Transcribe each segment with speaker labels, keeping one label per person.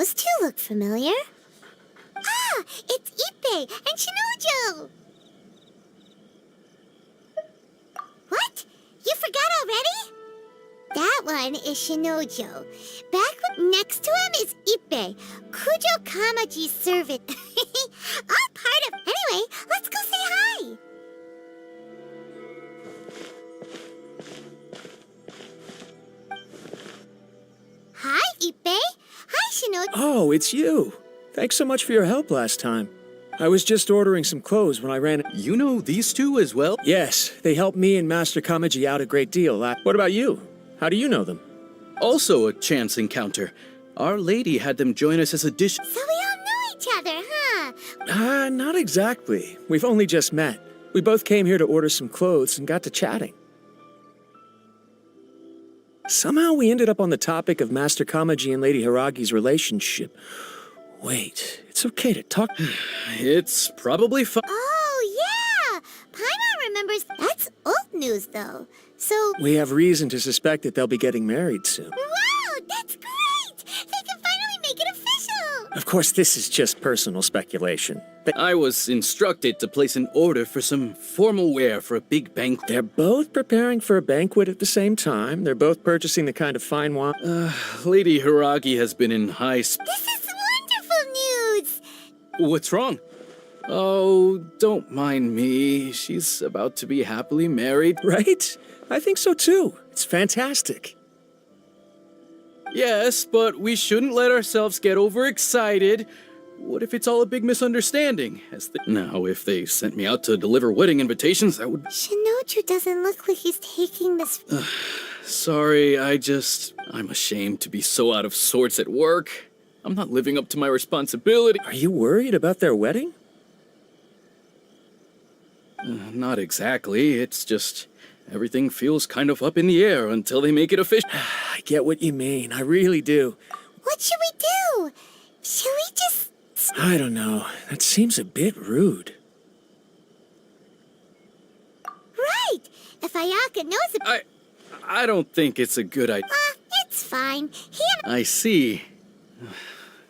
Speaker 1: Those two look familiar. Ah, it's Ippei and Shinojo! What? You forgot already? That one is Shinojo. Next to him is Ippei, Kujo Kamaji's servant. All part of... Anyway, let's go say hi! Hi, Ippei. Hi, Shinojo.
Speaker 2: Oh, it's you. Thanks so much for your help last time. I was just ordering some clothes when I ran...
Speaker 3: You know these two as well?
Speaker 2: Yes, they helped me and Master Kamaji out a great deal. What about you? How do you know them?
Speaker 3: Also a chance encounter. Our lady had them join us as a dish...
Speaker 1: So we all know each other, huh?
Speaker 2: Not exactly. We've only just met. We both came here to order some clothes and got to chatting. Somehow we ended up on the topic of Master Kamaji and Lady Hiragi's relationship. Wait, it's okay to talk...
Speaker 3: It's probably fun.
Speaker 1: Oh, yeah! Paimon remembers... That's old news, though. So...
Speaker 2: We have reason to suspect that they'll be getting married soon.
Speaker 1: Wow, that's great! They can finally make it official!
Speaker 2: Of course, this is just personal speculation.
Speaker 3: I was instructed to place an order for some formal wear for a big banquet.
Speaker 2: They're both preparing for a banquet at the same time. They're both purchasing the kind of fine wine.
Speaker 3: Lady Hiragi has been in high
Speaker 1: This is wonderful news!
Speaker 3: What's wrong? Oh, don't mind me. She's about to be happily married.
Speaker 2: Right? I think so too. It's fantastic.
Speaker 3: Yes, but we shouldn't let ourselves get overexcited. What if it's all a big misunderstanding? Now, if they sent me out to deliver wedding invitations, that would...
Speaker 1: Shinoju doesn't look like he's taking this...
Speaker 3: Sorry, I'm ashamed to be so out of sorts at work. I'm not living up to my responsibility.
Speaker 2: Are you worried about their wedding?
Speaker 3: Not exactly. It's just... everything feels kind of up in the air until they make it official.
Speaker 2: I get what you mean. I really do.
Speaker 1: What should we do? Should we just...
Speaker 2: I don't know. That seems a bit rude.
Speaker 1: Right! If Ayaka knows about...
Speaker 3: I don't think it's a good idea.
Speaker 1: It's fine.
Speaker 3: I see.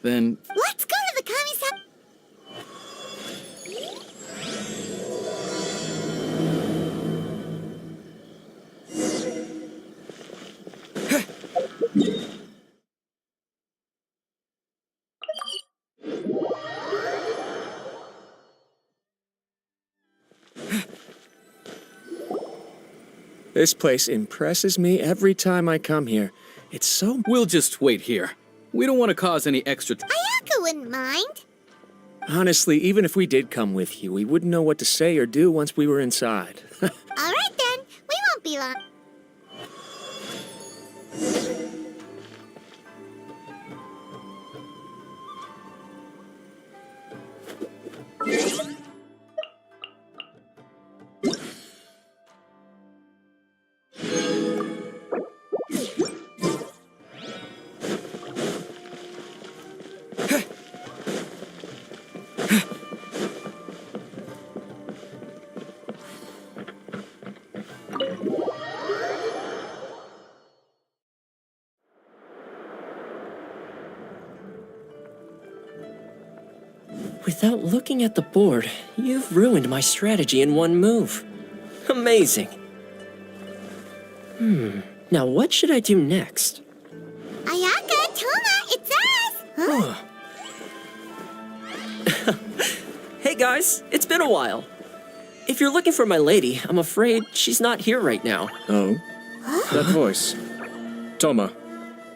Speaker 3: Then...
Speaker 1: Let's go to the Kami-sama...
Speaker 2: This place impresses me every time I come here. It's so...
Speaker 3: We'll just wait here. We don't want to cause any extra...
Speaker 1: Ayaka wouldn't mind.
Speaker 2: Honestly, even if we did come with you, we wouldn't know what to say or do once we were inside.
Speaker 1: All right then. We won't be long.
Speaker 4: Without looking at the board, you've ruined my strategy in one move. Amazing. Now what should I do next?
Speaker 1: Ayaka, Toma, it's us! Huh?
Speaker 4: Hey guys, it's been a while. If you're looking for my lady, I'm afraid she's not here right now.
Speaker 5: Oh? That voice. Toma,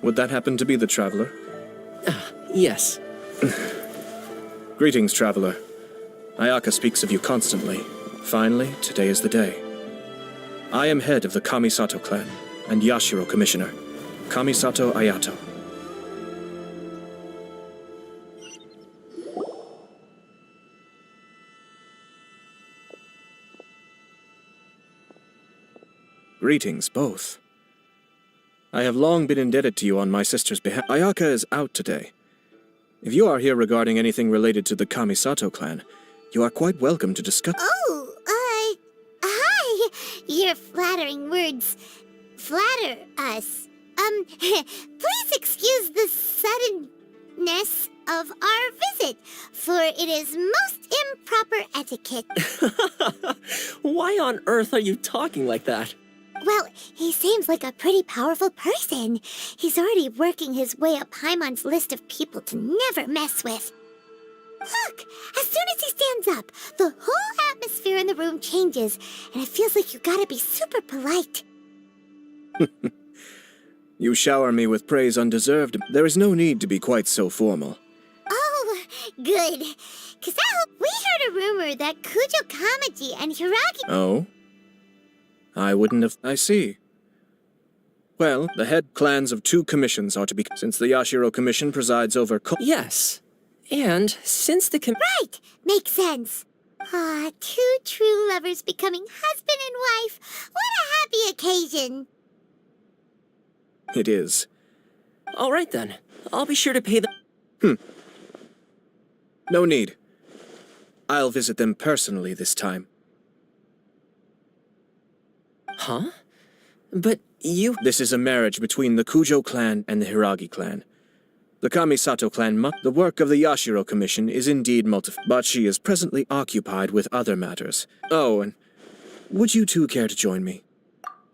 Speaker 5: would that happen to be the traveler?
Speaker 4: Yes.
Speaker 5: Greetings, traveler. Ayaka speaks of you constantly. Finally, today is the day. I am head of the Kamisato clan, and Yashiro commissioner. Kamisato Ayato. Greetings, both. I have long been indebted to you on my sister's behalf. Ayaka is out today. If you are here regarding anything related to the Kamisato clan, you are quite welcome to discuss...
Speaker 1: Oh, hi! Your flattering words flatter us. Please excuse the sudden appropriateness of our visit, for it is most improper etiquette.
Speaker 4: Why on earth are you talking like that?
Speaker 1: Well, he seems like a pretty powerful person. He's already working his way up Paimon's list of people to never mess with. Look, as soon as he stands up, the whole atmosphere in the room changes, and it feels like you gotta be super polite.
Speaker 5: You shower me with praise undeserved. There is no need to be quite so formal.
Speaker 1: Oh, good. 'Cause we heard a rumor that Kujo Kamaji and Hiragi...
Speaker 5: Oh? I wouldn't have... I see. Well, the head clans of 2 commissions are to be... Since the Yashiro Commission presides over...
Speaker 4: Yes. And since the
Speaker 1: Right! Makes sense. Ah, 2 true lovers becoming husband and wife. What a happy occasion.
Speaker 5: It is.
Speaker 4: All right then. I'll be sure to pay the...
Speaker 5: No need. I'll visit them personally this time.
Speaker 4: Huh? But you...
Speaker 5: This is a marriage between the Kujo clan and the Hiragi clan. The Kamisato clan the work of the Yashiro Commission is indeed but she is presently occupied with other matters. Oh, and would you two care to join me?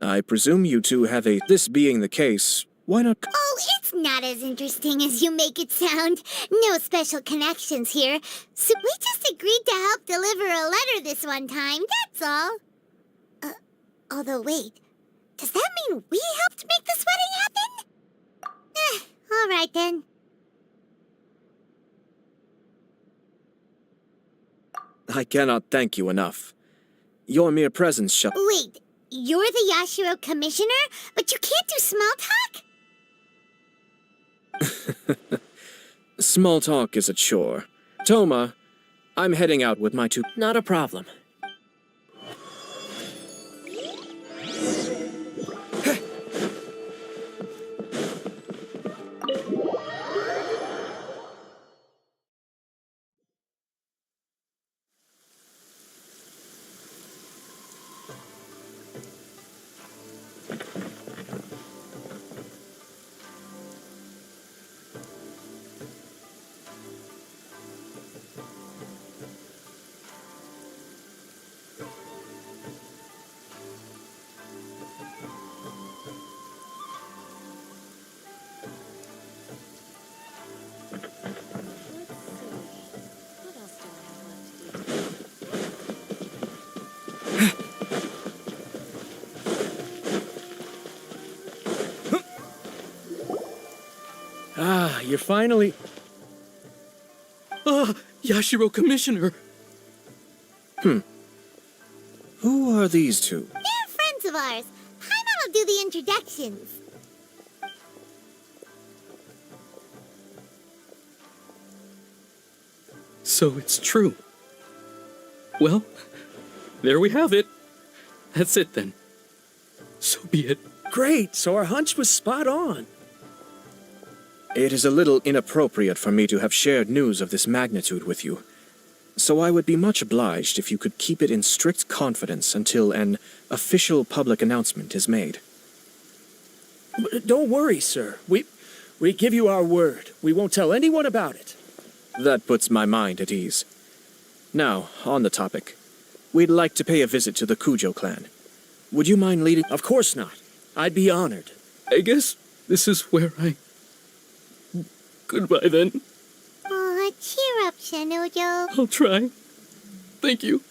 Speaker 5: I presume you two have a... This being the case, why not...
Speaker 1: Oh, it's not as interesting as you make it sound. No special connections here. So we just agreed to help deliver a letter this one time, that's all. Although wait, does that mean we helped make this wedding happen? All right then.
Speaker 5: I cannot thank you enough. Your mere presence shall...
Speaker 1: Wait, you're the Yashiro commissioner, but you can't do small talk?
Speaker 5: Small talk is a chore. Toma, I'm heading out with my 2...
Speaker 4: Not a problem.
Speaker 2: Ah, you're finally...
Speaker 3: Yashiro Commissioner!
Speaker 5: Who are these 2?
Speaker 1: They're friends of ours. Paimon will do the introductions.
Speaker 3: So it's true. Well, there we have it. That's it then. So be it.
Speaker 2: Great, so our hunch was spot on.
Speaker 5: It is a little inappropriate for me to have shared news of this magnitude with you, so I would be much obliged if you could keep it in strict confidence until an official public announcement is made.
Speaker 2: Don't worry, sir. We give you our word. We won't tell anyone about it.
Speaker 5: That puts my mind at ease. Now, on the topic. We'd like to pay a visit to the Kujo clan. Would you mind leading...
Speaker 2: Of course not. I'd be honored.
Speaker 3: I guess this is where I... Goodbye then.
Speaker 1: Aw, cheer up, Shinojo.
Speaker 3: I'll try. Thank you.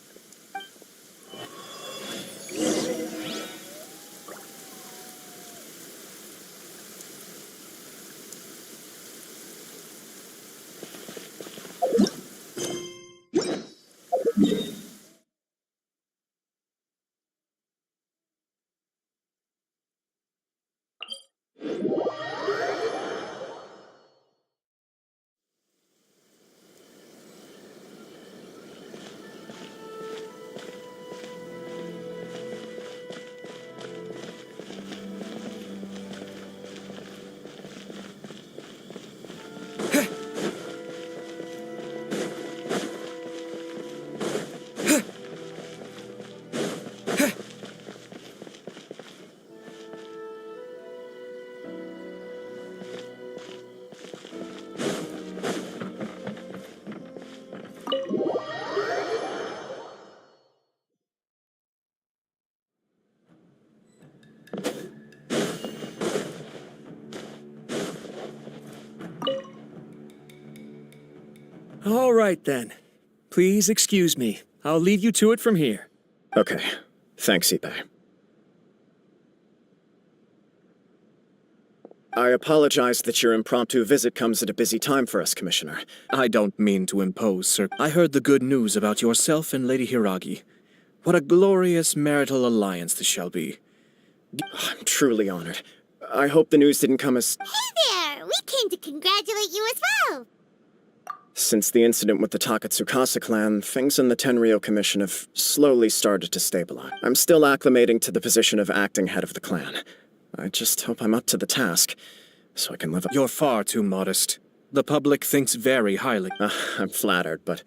Speaker 2: All right, then. Please excuse me. I'll leave you to it from here.
Speaker 6: Okay. Thanks, Ipe. I apologize that your impromptu visit comes at a busy time for us, Commissioner.
Speaker 5: I don't mean to impose, sir. I heard the good news about yourself and Lady Hiragi. What a glorious marital alliance this shall be.
Speaker 6: I'm truly honored. I hope the news didn't come as...
Speaker 1: Hey there! We came to congratulate you as well!
Speaker 6: Since the incident with the Takatsukasa clan, things in the Tenryou Commission have slowly started to stabilize. I'm still acclimating to the position of acting head of the clan. I just hope I'm up to the task, so I can live up.
Speaker 5: You're far too modest. The public thinks very highly.
Speaker 6: I'm flattered, but...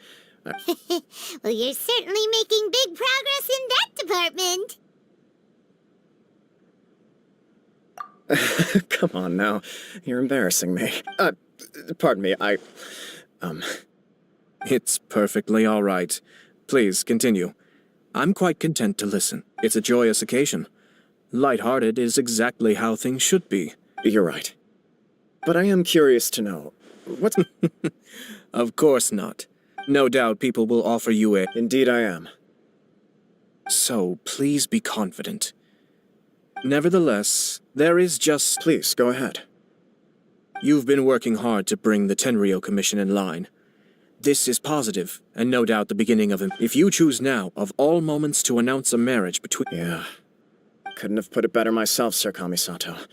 Speaker 1: Well, you're certainly making big progress in that department.
Speaker 6: Come on now. You're embarrassing me. Pardon me,
Speaker 5: It's perfectly all right. Please, continue. I'm quite content to listen. It's a joyous occasion. Light-hearted is exactly how things should be.
Speaker 6: You're right. But I am curious to know, what's...
Speaker 5: Of course not. No doubt people will offer you a...
Speaker 6: Indeed I am.
Speaker 5: So, please be confident. Nevertheless, there is just...
Speaker 6: Please, go ahead.
Speaker 5: You've been working hard to bring the Tenryou Commission in line. This is positive, and no doubt the beginning of... If you choose now, of all moments, to announce a marriage between...
Speaker 6: Yeah. Couldn't have put it better myself, Sir Kamisato.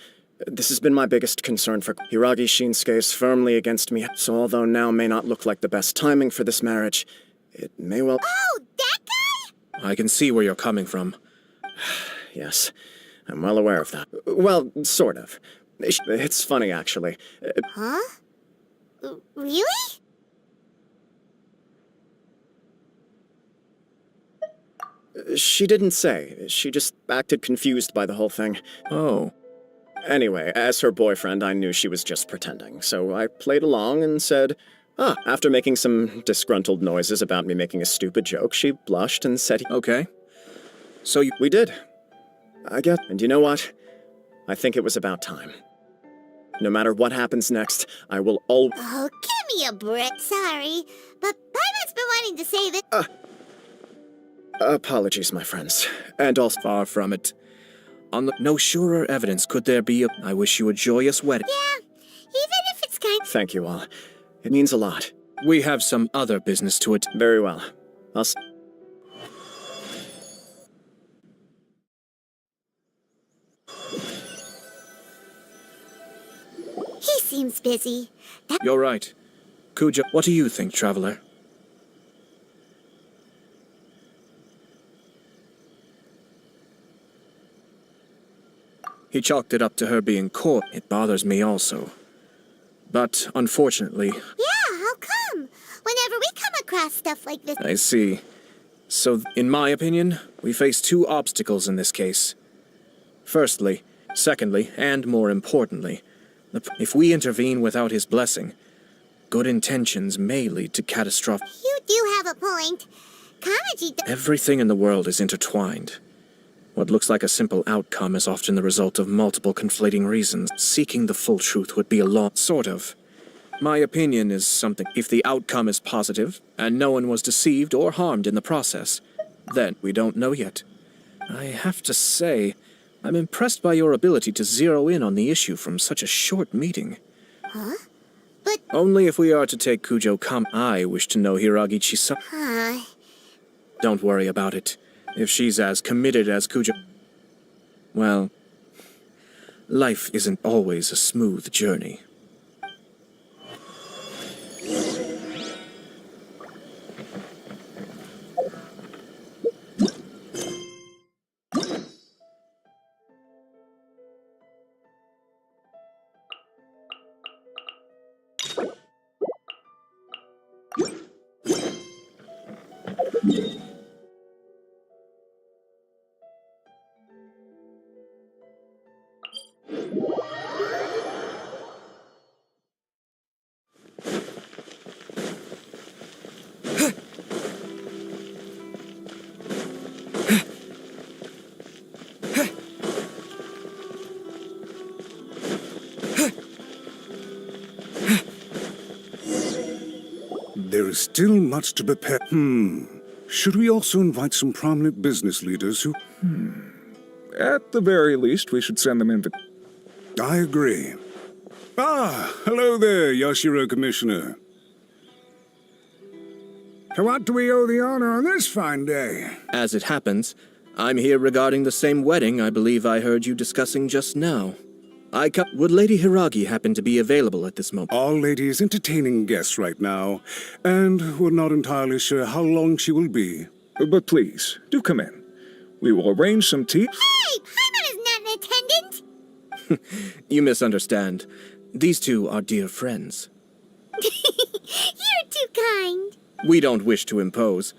Speaker 6: This has been my biggest concern for... Hiragi Shinsuke is firmly against me, so although now may not look like the best timing for this marriage, it may well...
Speaker 1: Oh, that guy?
Speaker 5: I can see where you're coming from.
Speaker 6: Yes, I'm well aware of that. Well, sort of. It's funny, actually.
Speaker 1: Huh? Really?
Speaker 6: She didn't say. She just acted confused by the whole thing.
Speaker 5: Oh.
Speaker 6: Anyway, as her boyfriend, I knew she was just pretending, so I played along and said, after making some disgruntled noises about me making a stupid joke, she blushed and said,
Speaker 5: Okay. So you...
Speaker 6: We did. I guess. And you know what? I think it was about time. No matter what happens next, I will always...
Speaker 1: Oh, give me a break. Sorry, but Paimon's been wanting to say that...
Speaker 6: Apologies, my friends. And also...
Speaker 5: Far from it. On the... No surer evidence could there be of... I wish you a joyous wedding.
Speaker 1: Yeah, even if it's kind...
Speaker 6: Thank you all. It means a lot.
Speaker 5: We have some other business to it.
Speaker 6: Very well. I'll...
Speaker 1: He seems busy.
Speaker 5: You're right. Kuja, what do you think, traveler? He chalked it up to her being caught. It bothers me also. But, unfortunately...
Speaker 1: Yeah, how come? Whenever we come across stuff like this...
Speaker 5: I see. So, in my opinion, we face two obstacles in this case. Firstly, secondly, and more importantly, if we intervene without his blessing, good intentions may lead to catastrophic...
Speaker 1: You do have a point. Kamaji...
Speaker 5: Everything in the world is intertwined. What looks like a simple outcome is often the result of multiple conflating reasons. Seeking the full truth would be a long... Sort of. My opinion is something... If the outcome is positive, and no one was deceived or harmed in the process, then we don't know yet. I have to say, I'm impressed by your ability to zero in on the issue from such a short meeting.
Speaker 1: Huh? But...
Speaker 5: Only if we are to take Kujo I wish to know Hiragi Chisa... Don't worry about it. If she's as committed as Kujo... Well, life isn't always a smooth journey.
Speaker 7: There's still much to prepare. Should we also invite some prominent business leaders who...
Speaker 8: At the very least, we should send them
Speaker 7: I agree. Hello there, Yashiro Commissioner. To what do we owe the honor on this fine day?
Speaker 5: As it happens, I'm here regarding the same wedding I believe I heard you discussing just now. Would Lady Hiragi happen to be available at this moment?
Speaker 7: Our lady is entertaining guests right now, and we're not entirely sure how long she will be.
Speaker 8: But please, do come in. We will arrange some tea.
Speaker 1: Hey, Paimon is not an attendant.
Speaker 5: You misunderstand. These two are dear friends.
Speaker 1: You're too kind.
Speaker 5: We don't wish to impose.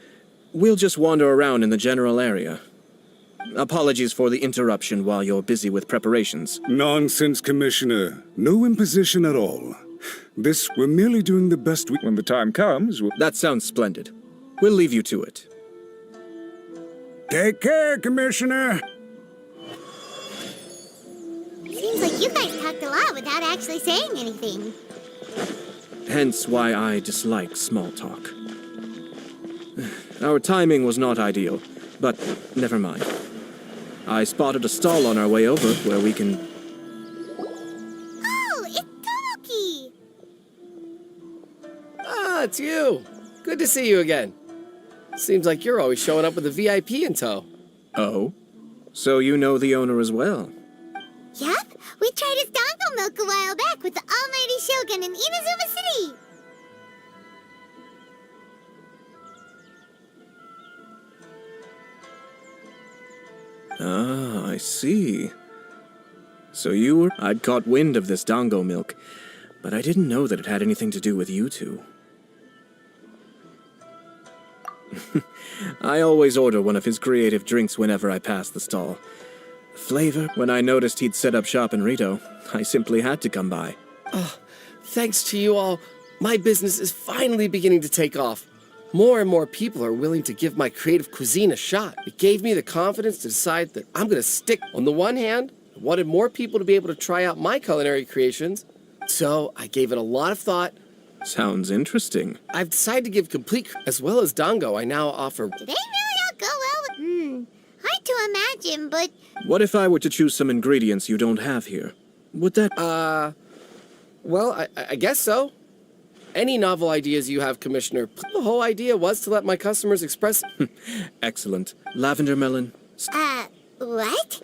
Speaker 5: We'll just wander around in the general area. Apologies for the interruption while you're busy with preparations.
Speaker 7: Nonsense, Commissioner. No imposition at all. We're merely doing the best we...
Speaker 8: When the time comes,
Speaker 5: That sounds splendid. We'll leave you to it.
Speaker 7: Take care, Commissioner.
Speaker 1: Seems like you guys talked a lot without actually saying anything.
Speaker 5: Hence why I dislike small talk. Our timing was not ideal, but never mind. I spotted a stall on our way over where we can...
Speaker 1: Oh, it's Tomoki.
Speaker 9: Ah, it's you. Good to see you again. Seems like you're always showing up with a VIP in tow.
Speaker 5: Oh? So you know the owner as well?
Speaker 1: Yup, we tried his dango milk a while back with the almighty shogun in Inazuma City.
Speaker 5: Ah, I see. So you were... I'd caught wind of this dango milk, but I didn't know that it had anything to do with you two. I always order one of his creative drinks whenever I pass the stall. Flavor, when I noticed he'd set up shop in Rito, I simply had to come by.
Speaker 9: Thanks to you all, my business is finally beginning to take off. More and more people are willing to give my creative cuisine a shot. It gave me the confidence to decide that I'm going to stick. On the one hand, I wanted more people to be able to try out my culinary creations, so I gave it a lot of thought.
Speaker 5: Sounds interesting.
Speaker 9: I've decided to give complete, as well as dango, I now offer.
Speaker 1: Did they really all go well with... Hard to imagine, but...
Speaker 5: What if I were to choose some ingredients you don't have here? Would that...
Speaker 9: Well, I guess so. Any novel ideas you have, Commissioner. The whole idea was to let my customers express...
Speaker 5: Excellent. Lavender melon?
Speaker 1: What?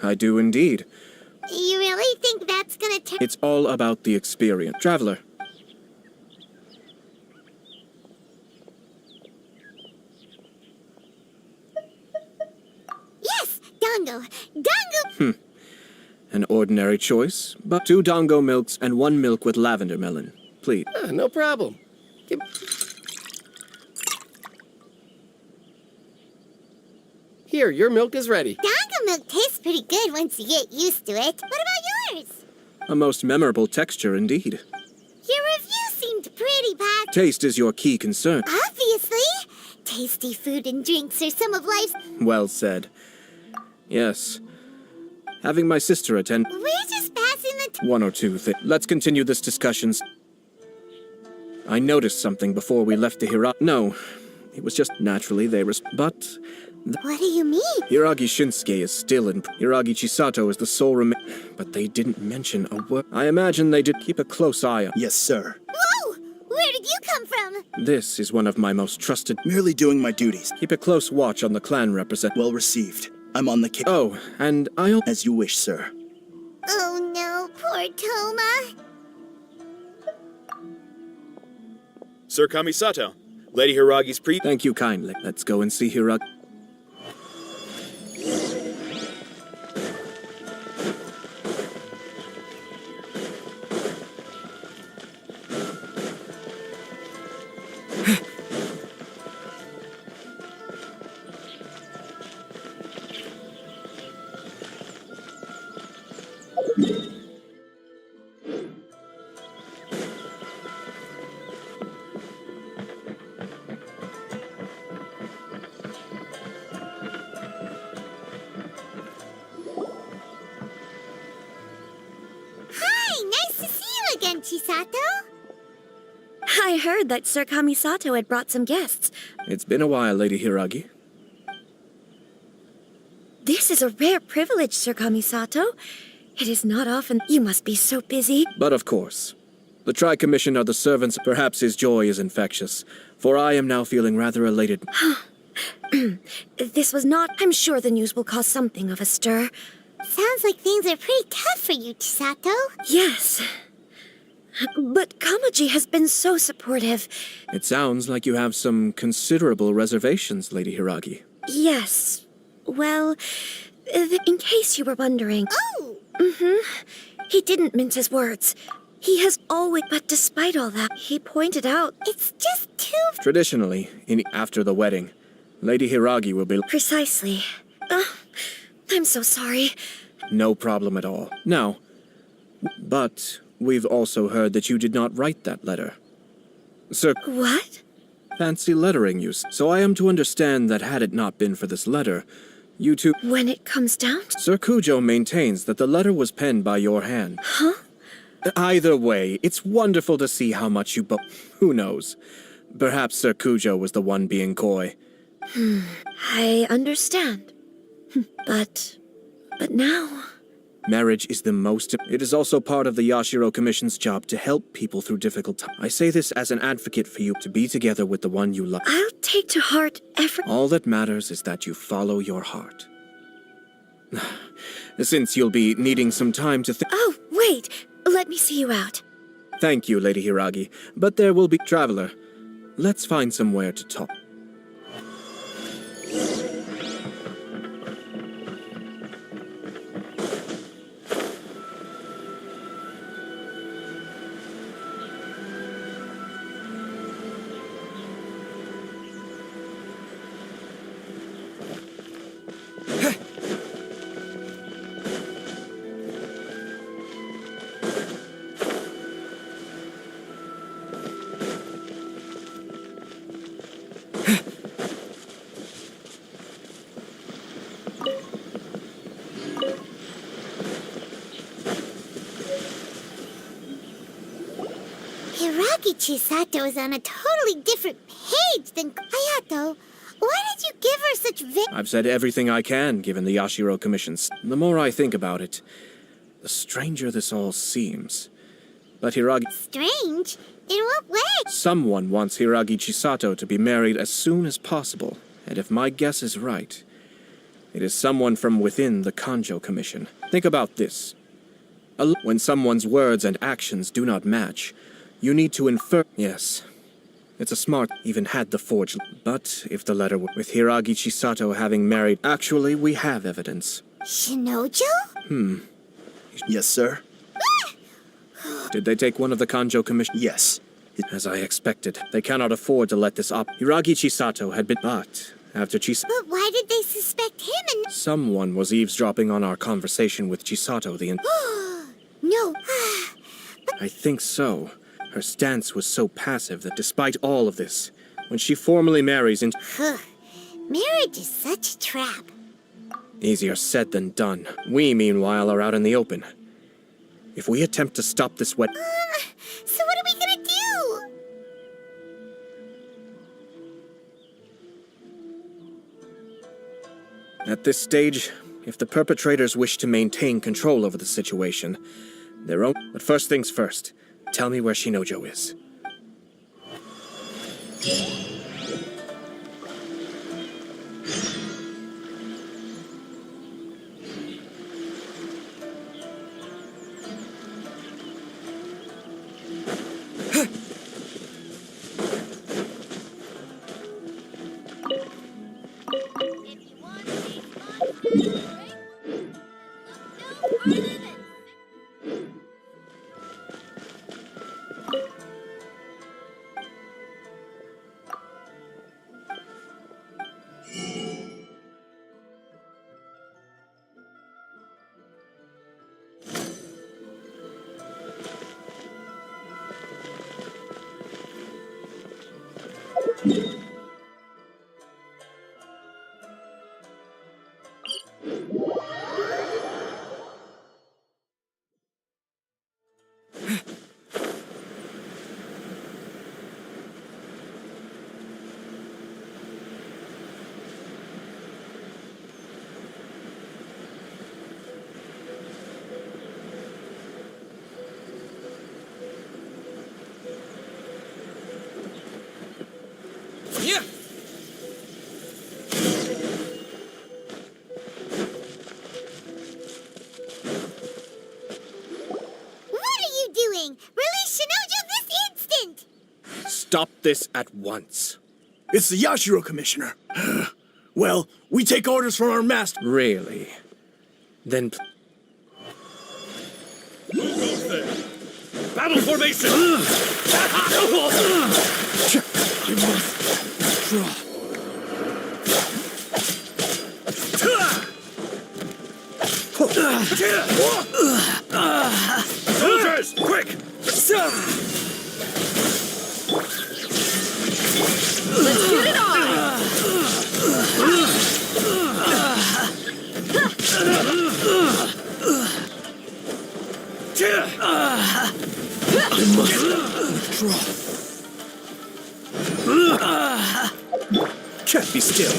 Speaker 5: I do indeed.
Speaker 1: You really think that's gonna turn...
Speaker 5: It's all about the experience. Traveler.
Speaker 1: Yes, dango. Dango!
Speaker 5: An ordinary choice, but 2 dango milks and 1 milk with lavender melon. Please.
Speaker 9: No problem. Here, your milk is ready.
Speaker 1: Dango milk tastes pretty good once you get used to it. What about yours?
Speaker 5: A most memorable texture indeed.
Speaker 1: Your review seemed pretty bad.
Speaker 5: Taste is your key concern.
Speaker 1: Obviously. Tasty food and drinks are some of life's...
Speaker 5: Well said. Yes. Having my sister attend...
Speaker 1: We're just passing the...
Speaker 5: One or two things. Let's continue this discussion. I noticed something before we left the Hiragi... No, it was just naturally they were... But...
Speaker 1: What do you mean?
Speaker 5: Hiragi Shinsuke is still in... Hiragi Chisato is the sole But they didn't mention a word. I imagine they did keep a close eye on...
Speaker 10: Yes, sir.
Speaker 1: Whoa! Where did you come from?
Speaker 5: This is one of my most trusted...
Speaker 10: Merely doing my duties.
Speaker 5: Keep a close watch on the clan represent...
Speaker 10: Well received. I'm on the case.
Speaker 5: Oh, and I'll...
Speaker 10: As you wish, sir.
Speaker 1: Oh no, poor Toma.
Speaker 11: Sir Kamisato, Lady Hiragi's
Speaker 5: Thank you kindly. Let's go and see Hiragi.
Speaker 1: Hi, nice to see you again, Chisato.
Speaker 12: I heard that Sir Kamisato had brought some guests.
Speaker 5: It's been a while, Lady Hiragi.
Speaker 12: This is a rare privilege, Sir Kamisato. It is not often. You must be so busy.
Speaker 5: But of course. The Tri-Commission are the servants. Perhaps his joy is infectious, for I am now feeling rather elated.
Speaker 12: This was not... I'm sure the news will cause something of a stir.
Speaker 1: Sounds like things are pretty tough for you, Chisato.
Speaker 12: Yes. But Kamaji has been so supportive.
Speaker 5: It sounds like you have some considerable reservations, Lady Hiragi.
Speaker 12: Yes. Well, in case you were wondering...
Speaker 1: Oh!
Speaker 12: He didn't mince his words. He has always... But despite all that, he pointed out...
Speaker 1: It's just too...
Speaker 5: Traditionally, after the wedding, Lady Hiragi will be...
Speaker 12: Precisely. I'm so sorry.
Speaker 5: No problem at all. Now, but we've also heard that you did not write that letter. Sir...
Speaker 12: What?
Speaker 5: Fancy lettering use. So I am to understand that had it not been for this letter, you two...
Speaker 12: When it comes down to...
Speaker 5: Sir Kujo maintains that the letter was penned by your hand.
Speaker 12: Huh?
Speaker 5: Either way, it's wonderful to see how much you Who knows? Perhaps Sir Kujo was the one being coy.
Speaker 12: I understand. But now...
Speaker 5: Marriage is the most... It is also part of the Yashiro Commission's job to help people through difficult times. I say this as an advocate for you to be together with the one you love.
Speaker 12: I'll take to heart every...
Speaker 5: All that matters is that you follow your heart. Since you'll be needing some time to think...
Speaker 12: Oh, wait! Let me see you out.
Speaker 5: Thank you, Lady Hiragi. But there will be... Traveler, let's find somewhere to talk.
Speaker 1: Hiragi Chisato is on a totally different page than Hayato. Why did you give her such
Speaker 5: I've said everything I can, given the Yashiro Commission's. The more I think about it, the stranger this all seems. But Hiragi...
Speaker 1: Strange? In what way?
Speaker 5: Someone wants Hiragi Chisato to be married as soon as possible. And if my guess is right, it is someone from within the Kanjo Commission. Think about this. When someone's words and actions do not match, you need to infer... Yes. It's a smart... Even had the forged... But if the letter with Hiragi Chisato having married... Actually, we have evidence.
Speaker 1: Shinojo?
Speaker 10: Yes, sir.
Speaker 5: Did they take one of the Kanjo Commission?
Speaker 10: Yes.
Speaker 5: As I expected. They cannot afford to let this up. Hiragi Chisato had been... But after Chisato...
Speaker 1: But why did they suspect him and...
Speaker 5: Someone was eavesdropping on our conversation with Chisato the...
Speaker 1: No.
Speaker 5: I think so. Her stance was so passive that despite all of this, when she formally marries into...
Speaker 1: Marriage is such a trap.
Speaker 5: Easier said than done. We, meanwhile, are out in the open. If we attempt to stop this wed...
Speaker 1: So what are we gonna do?
Speaker 5: At this stage, if the perpetrators wish to maintain control over the situation, their own... But first things first, tell me where Shinojo is. stop this at once.
Speaker 10: It's the Yashiro Commissioner. Well, we take orders from our master.
Speaker 2: Really? Then...
Speaker 3: Battle formation!
Speaker 10: I must draw.
Speaker 3: Soldiers, quick!
Speaker 12: Let's get it on!
Speaker 10: I must withdraw.
Speaker 5: Can't be still.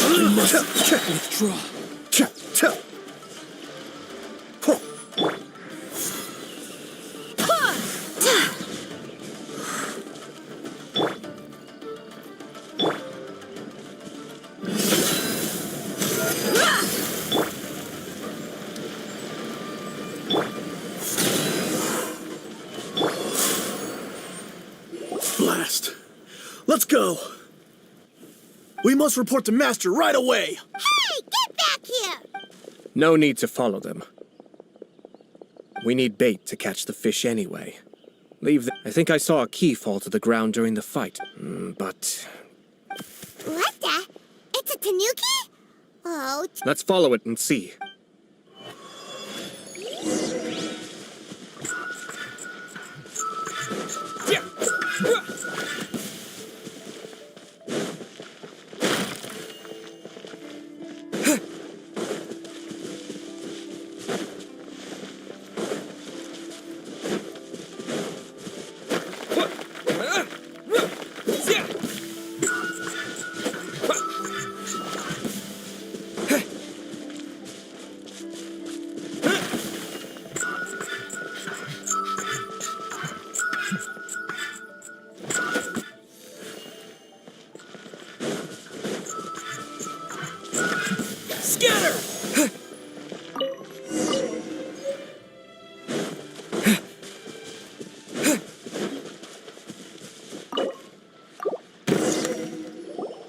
Speaker 10: I must withdraw. Blast. Let's go. We must report to Master right away.
Speaker 1: Hey, get back here!
Speaker 2: No need to follow them. We need bait to catch the fish anyway. Leave the... I think I saw a key fall to the ground during the fight. But...
Speaker 1: What the? It's a tanuki? Oh,
Speaker 2: let's follow it and see.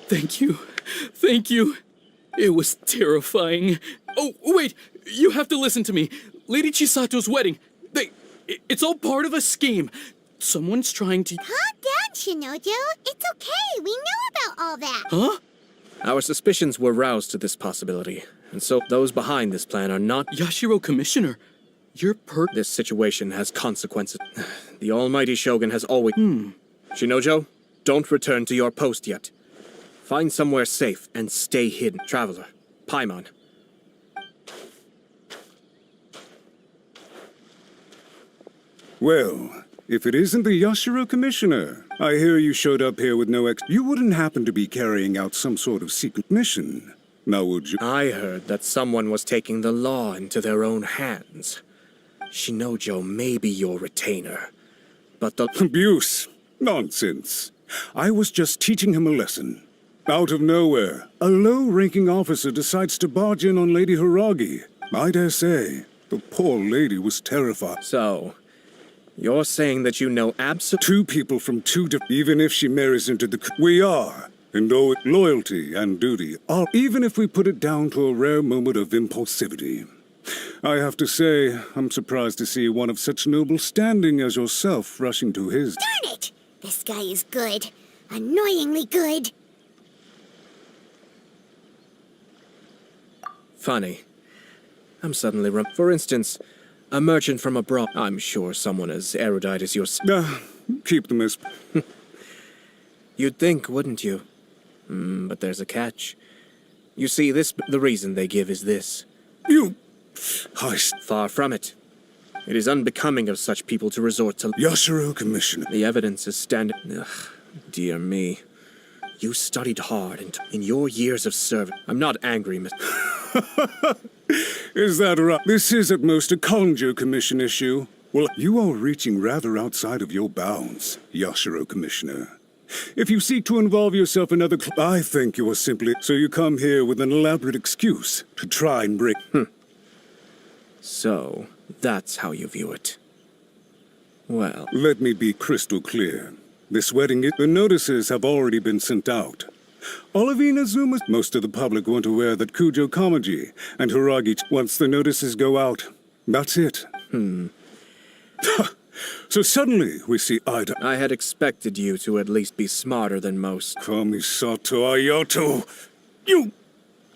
Speaker 3: Thank you. Thank you. It was terrifying. Oh, wait. You have to listen to me. Lady Chisato's wedding. It's all part of a scheme. Someone's trying to...
Speaker 1: calm down, Shinojo. It's okay. We know about all that.
Speaker 3: Huh?
Speaker 2: Our suspicions were roused to this possibility, and so those behind this plan are not...
Speaker 3: Yashiro Commissioner, you're
Speaker 2: This situation has consequences. The almighty Shogun has always... Shinojo, don't return to your post yet. Find somewhere safe and stay hidden. Traveler, Paimon.
Speaker 7: Well, if it isn't the Yashiro Commissioner, I hear you showed up here with no You wouldn't happen to be carrying out some sort of secret mission, now would you?
Speaker 2: I heard that someone was taking the law into their own hands. Shinojo may be your retainer, but the...
Speaker 7: Abuse. Nonsense. I was just teaching him a lesson. Out of nowhere, a low-ranking officer decides to barge in on Lady Hiragi. I dare say, the poor lady was terrified.
Speaker 2: So, you're saying that you know
Speaker 7: Two people from two even if she marries into the... We are. And oh, loyalty and duty are... Even if we put it down to a rare moment of impulsivity. I have to say, I'm surprised to see one of such noble standing as yourself rushing to his...
Speaker 1: Darn it! This guy is good. Annoyingly good.
Speaker 2: Funny. I'm suddenly For instance, a merchant from abroad. I'm sure someone as erudite as yourself.
Speaker 7: Keep them as...
Speaker 2: You'd think, wouldn't you? But there's a catch. You see, the reason they give is this.
Speaker 7: You...
Speaker 2: Far from it. It is unbecoming of such people to resort to...
Speaker 7: Yashiro Commissioner.
Speaker 2: The evidence is standing... Ugh, dear me. You studied hard in your years of service. I'm not angry, Miss...
Speaker 7: Is that right? This is at most a Conjo Commission issue. Well, you are reaching rather outside of your bounds, Yashiro Commissioner. If you seek to involve yourself in other... I think you are simply... So you come here with an elaborate excuse to try and break...
Speaker 2: So, that's how you view it.
Speaker 5: Well,
Speaker 7: Let me be crystal clear. This wedding, the notices have already been sent out. All of Inazuma's, most of the public weren't aware that Kujo Kamaji and Hiragi, once the notices go out, that's it. So suddenly we see Ida.
Speaker 5: I had expected you to at least be smarter than most.
Speaker 7: Kamisato Ayato, you...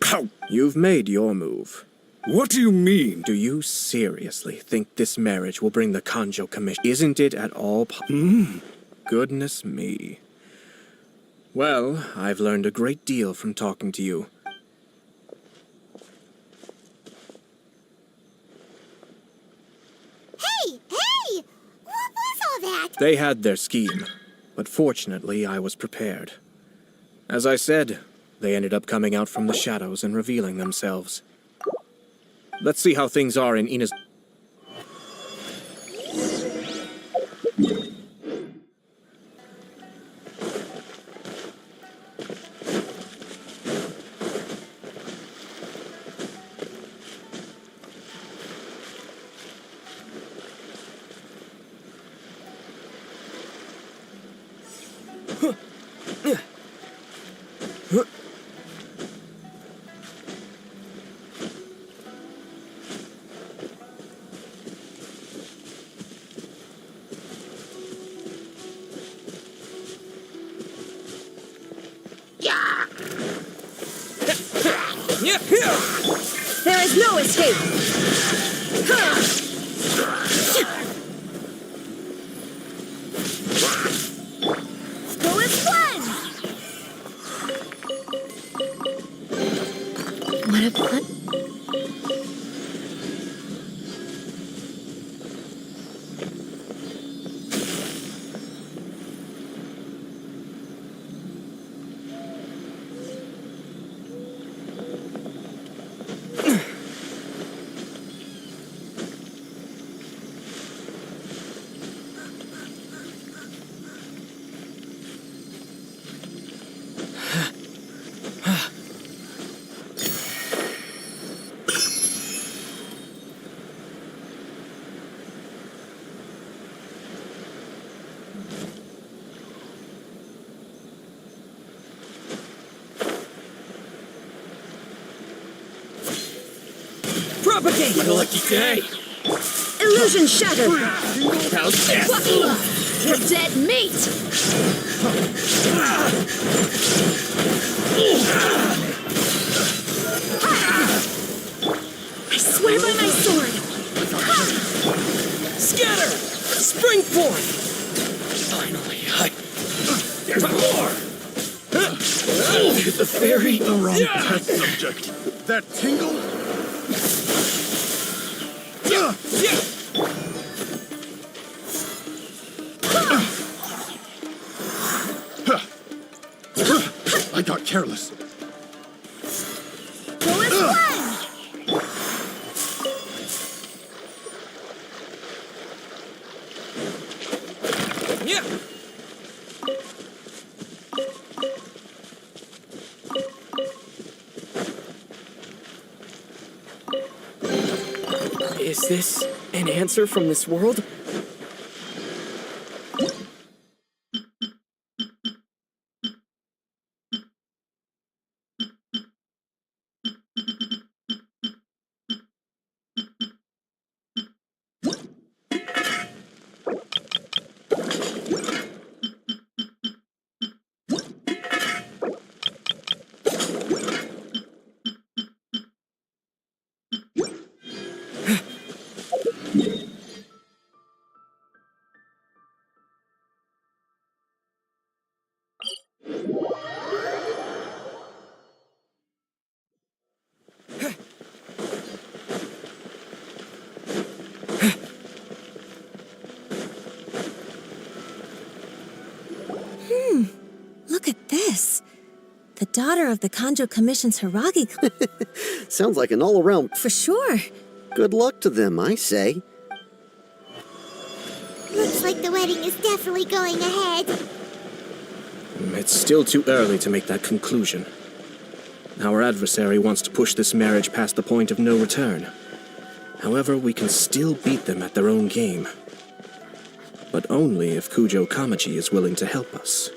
Speaker 7: How?
Speaker 5: You've made your move.
Speaker 7: What do you mean?
Speaker 5: Do you seriously think this marriage will bring the Kanjo Commission? Isn't it at all Goodness me. Well, I've learned a great deal from talking to you.
Speaker 1: Hey! What was all that?
Speaker 5: They had their scheme, but fortunately I was prepared. As I said, they ended up coming out from the shadows and revealing themselves. Let's see how things are in Ina's...
Speaker 12: There is no escape! Go as one! What a fun...
Speaker 4: Propagate!
Speaker 3: What a lucky day!
Speaker 12: Illusion shattered!
Speaker 3: How's this?
Speaker 12: You're dead meat! I swear by my sword!
Speaker 4: Scatter! Springboard!
Speaker 3: Finally, there's more! The fairy?
Speaker 10: The wrong test subject. That tingle? I got careless.
Speaker 12: Go as one!
Speaker 4: Is this an answer from this world?
Speaker 12: Look at this. The daughter of the Kanjo Commission's Hiragi.
Speaker 13: Sounds like an all-around...
Speaker 12: For sure.
Speaker 13: Good luck to them, I say.
Speaker 1: Looks like the wedding is definitely going ahead.
Speaker 5: It's still too early to make that conclusion. Our adversary wants to push this marriage past the point of no return. However, we can still beat them at their own game. but only if Kujo Kamaji is willing to help us.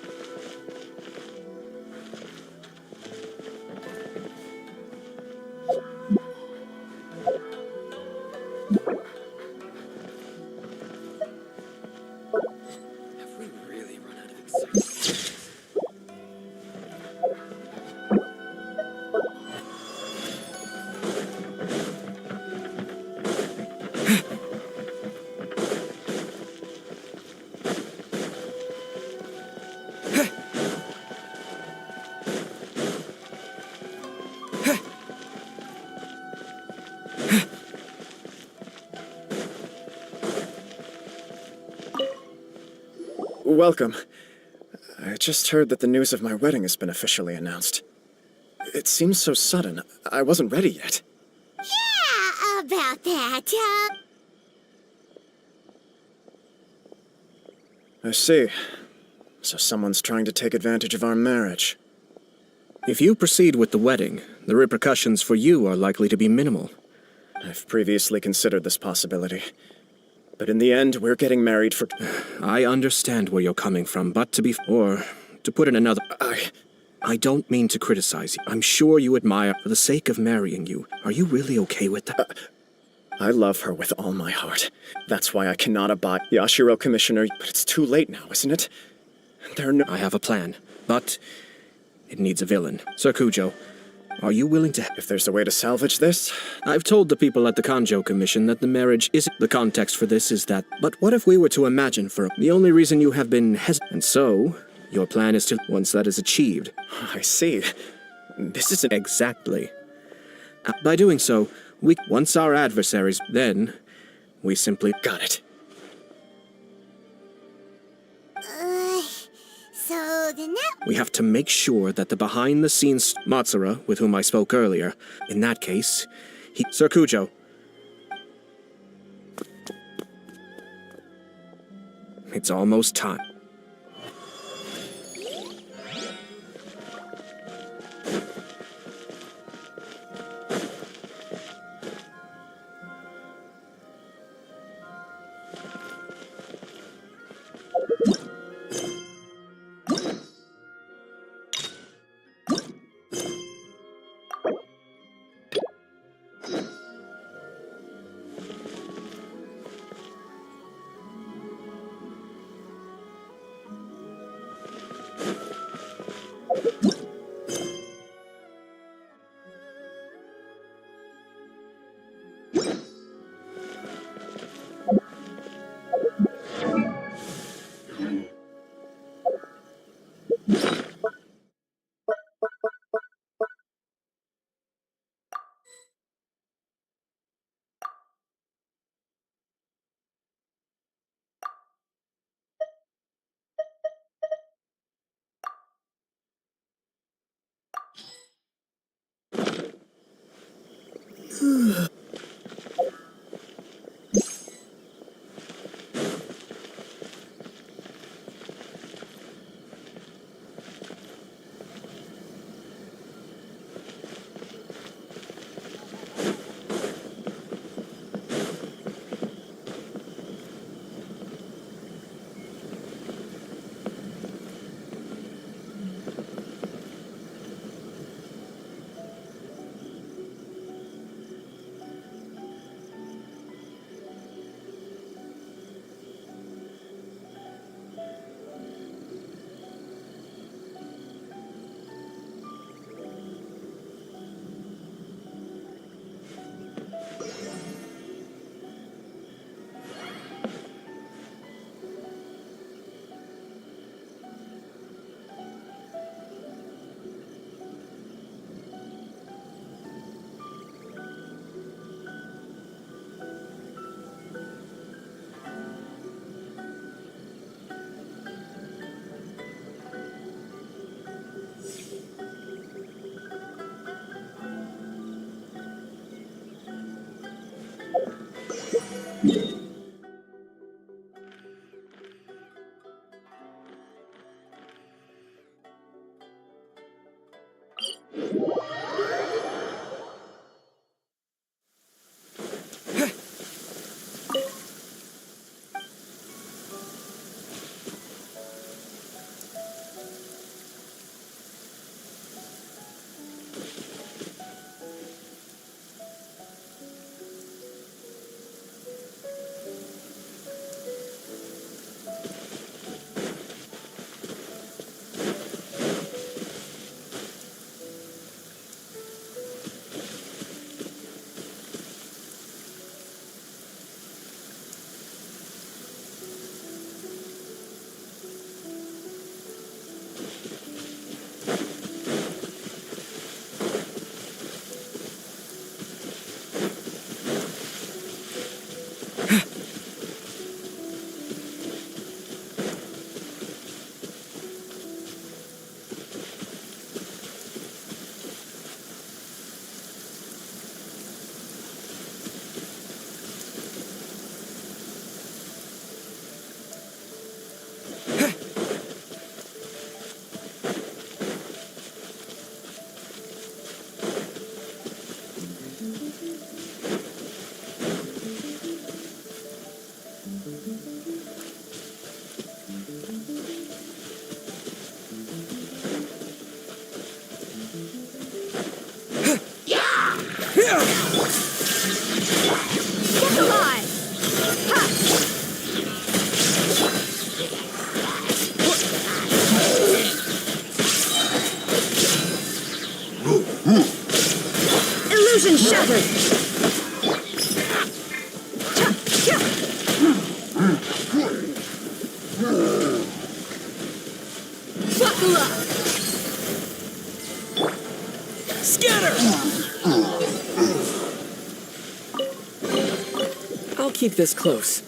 Speaker 4: Have we really run out of excitement?
Speaker 6: Welcome. I just heard that the news of my wedding has been officially announced. It seems so sudden. I wasn't ready yet.
Speaker 1: Yeah, about that.
Speaker 6: I see. So someone's trying to take advantage of our marriage.
Speaker 5: If you proceed with the wedding, the repercussions for you are likely to be minimal.
Speaker 6: I've previously considered this possibility. But in the end, we're getting married for...
Speaker 5: I understand where you're coming from, but to put it another... I don't mean to criticize you. I'm sure you admire for the sake of marrying you. Are you really okay with that?
Speaker 6: I love her with all my heart. That's why I cannot abide Yashiro Commissioner, but it's too late now, isn't it?
Speaker 5: I have a plan, but it needs a villain. Sir Kujo, are you willing to...
Speaker 6: If there's a way to salvage this?
Speaker 5: I've told the people at the Kanjo Commission that the marriage isn't... The context for this is that... But what if we were to imagine for... The only reason you have been hesitant... And so, your plan is to... Once that is achieved...
Speaker 6: I see. This isn't...
Speaker 5: Exactly. By doing so, once our adversaries... Then, we simply...
Speaker 6: Got it.
Speaker 1: So the
Speaker 5: We have to make sure that the behind-the-scenes Matsura, with whom I spoke earlier, in that case, Sir Kujo. It's almost time.
Speaker 12: Illusion shattered! Buckle up!
Speaker 4: Scatter! I'll keep this close.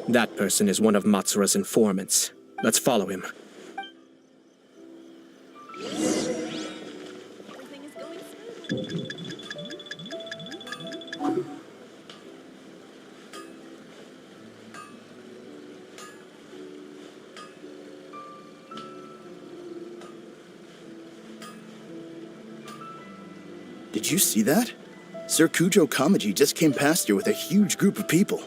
Speaker 2: That person is one of Matsura's informants. Let's follow him.
Speaker 14: Did you see that? Sir Kujo Kamaji just came past here with a huge group of people.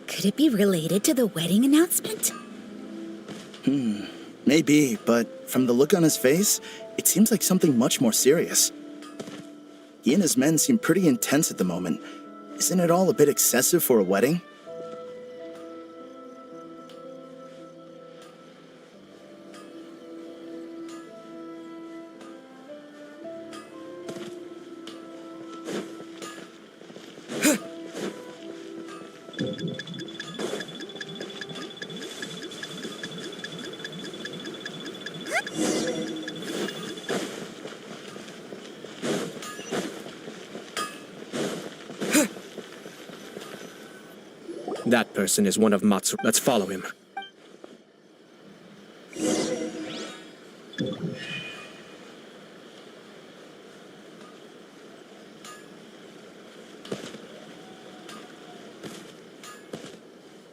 Speaker 12: Could it be related to the wedding announcement?
Speaker 14: Maybe, but from the look on his face, it seems like something much more serious. He and his men seem pretty intense at the moment. Isn't it all a bit excessive for a wedding?
Speaker 2: That person is one of Matsu. Let's follow him.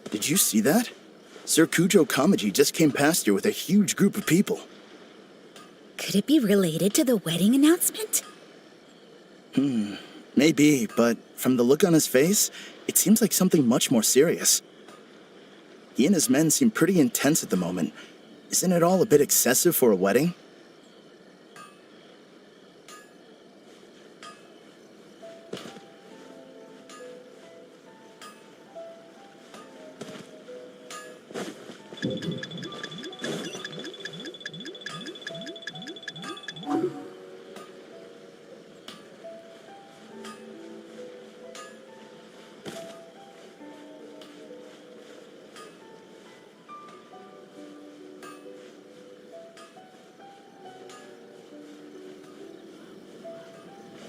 Speaker 14: Did you see that? Sir Kujo Kamaji just came past here with a huge group of people.
Speaker 12: Could it be related to the wedding announcement?
Speaker 14: Maybe, but from the look on his face, it seems like something much more serious. He and his men seem pretty intense at the moment. Isn't it all a bit excessive for a wedding?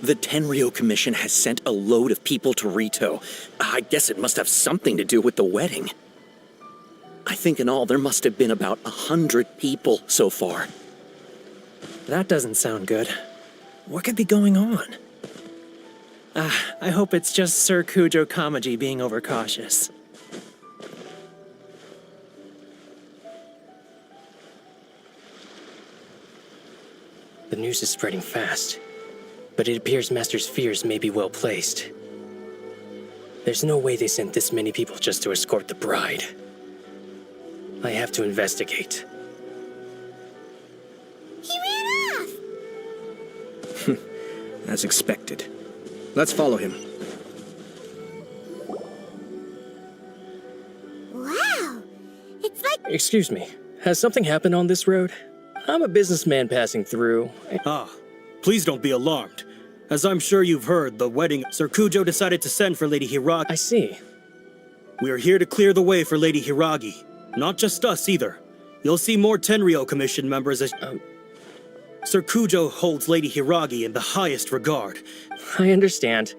Speaker 15: The Tenryou Commission has sent a load of people to Rito. I guess it must have something to do with the wedding. I think in all there must have been about 100 people so far.
Speaker 4: That doesn't sound good. What could be going on? I hope it's just Sir Kujo Kamaji being overcautious. The news is spreading fast, but it appears Master's fears may be well placed. There's no way they sent this many people just to escort the bride. I have to investigate.
Speaker 1: He ran off!
Speaker 2: As expected. Let's follow him.
Speaker 1: Wow! It's like...
Speaker 4: Excuse me, has something happened on this road? I'm a businessman passing through.
Speaker 16: Please don't be alarmed. As I'm sure you've heard, the wedding, Sir Kujo decided to send for Lady Hiragi.
Speaker 4: I see.
Speaker 16: We are here to clear the way for Lady Hiragi. Not just us, either. You'll see more Tenryou Commission members as... Sir Kujo holds Lady Hiragi in the highest regard.
Speaker 4: I understand.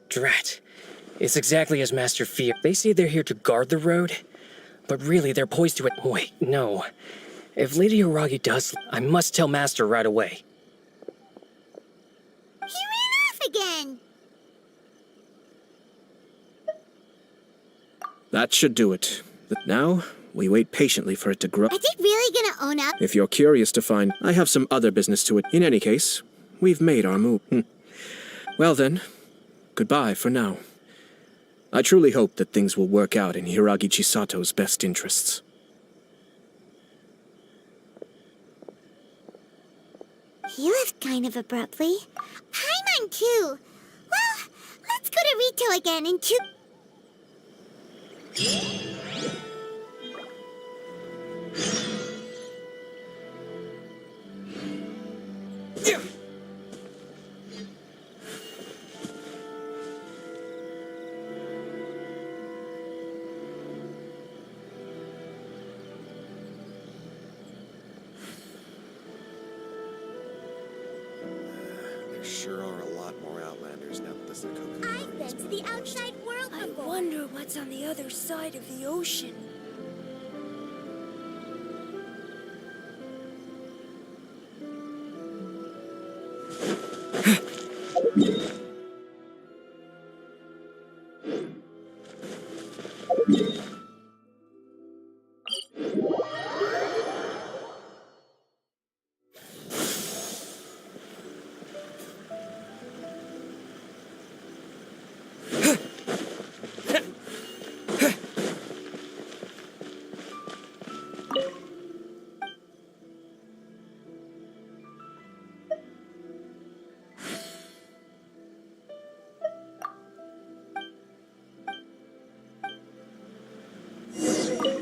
Speaker 4: Drat. It's exactly as Master feared. They say they're here to guard the road, but really they're poised to it. Wait, no. If Lady Hiragi does, I must tell Master right away.
Speaker 1: He ran off again!
Speaker 2: That should do it. But now, we wait patiently for it to grow.
Speaker 1: Are they really gonna own up?
Speaker 2: If you're curious to find, I have some other business to it. In any case, we've made our move. Well then, goodbye for now. I truly hope that things will work out in Hiragi Chisato's best interests.
Speaker 1: He left kind of abruptly. Paimon too. Well, let's go to Rito again in 2...
Speaker 17: There sure are a lot more Outlanders now that this is cooking.
Speaker 12: I've been to the outside world before. I wonder what's on the other side of the ocean.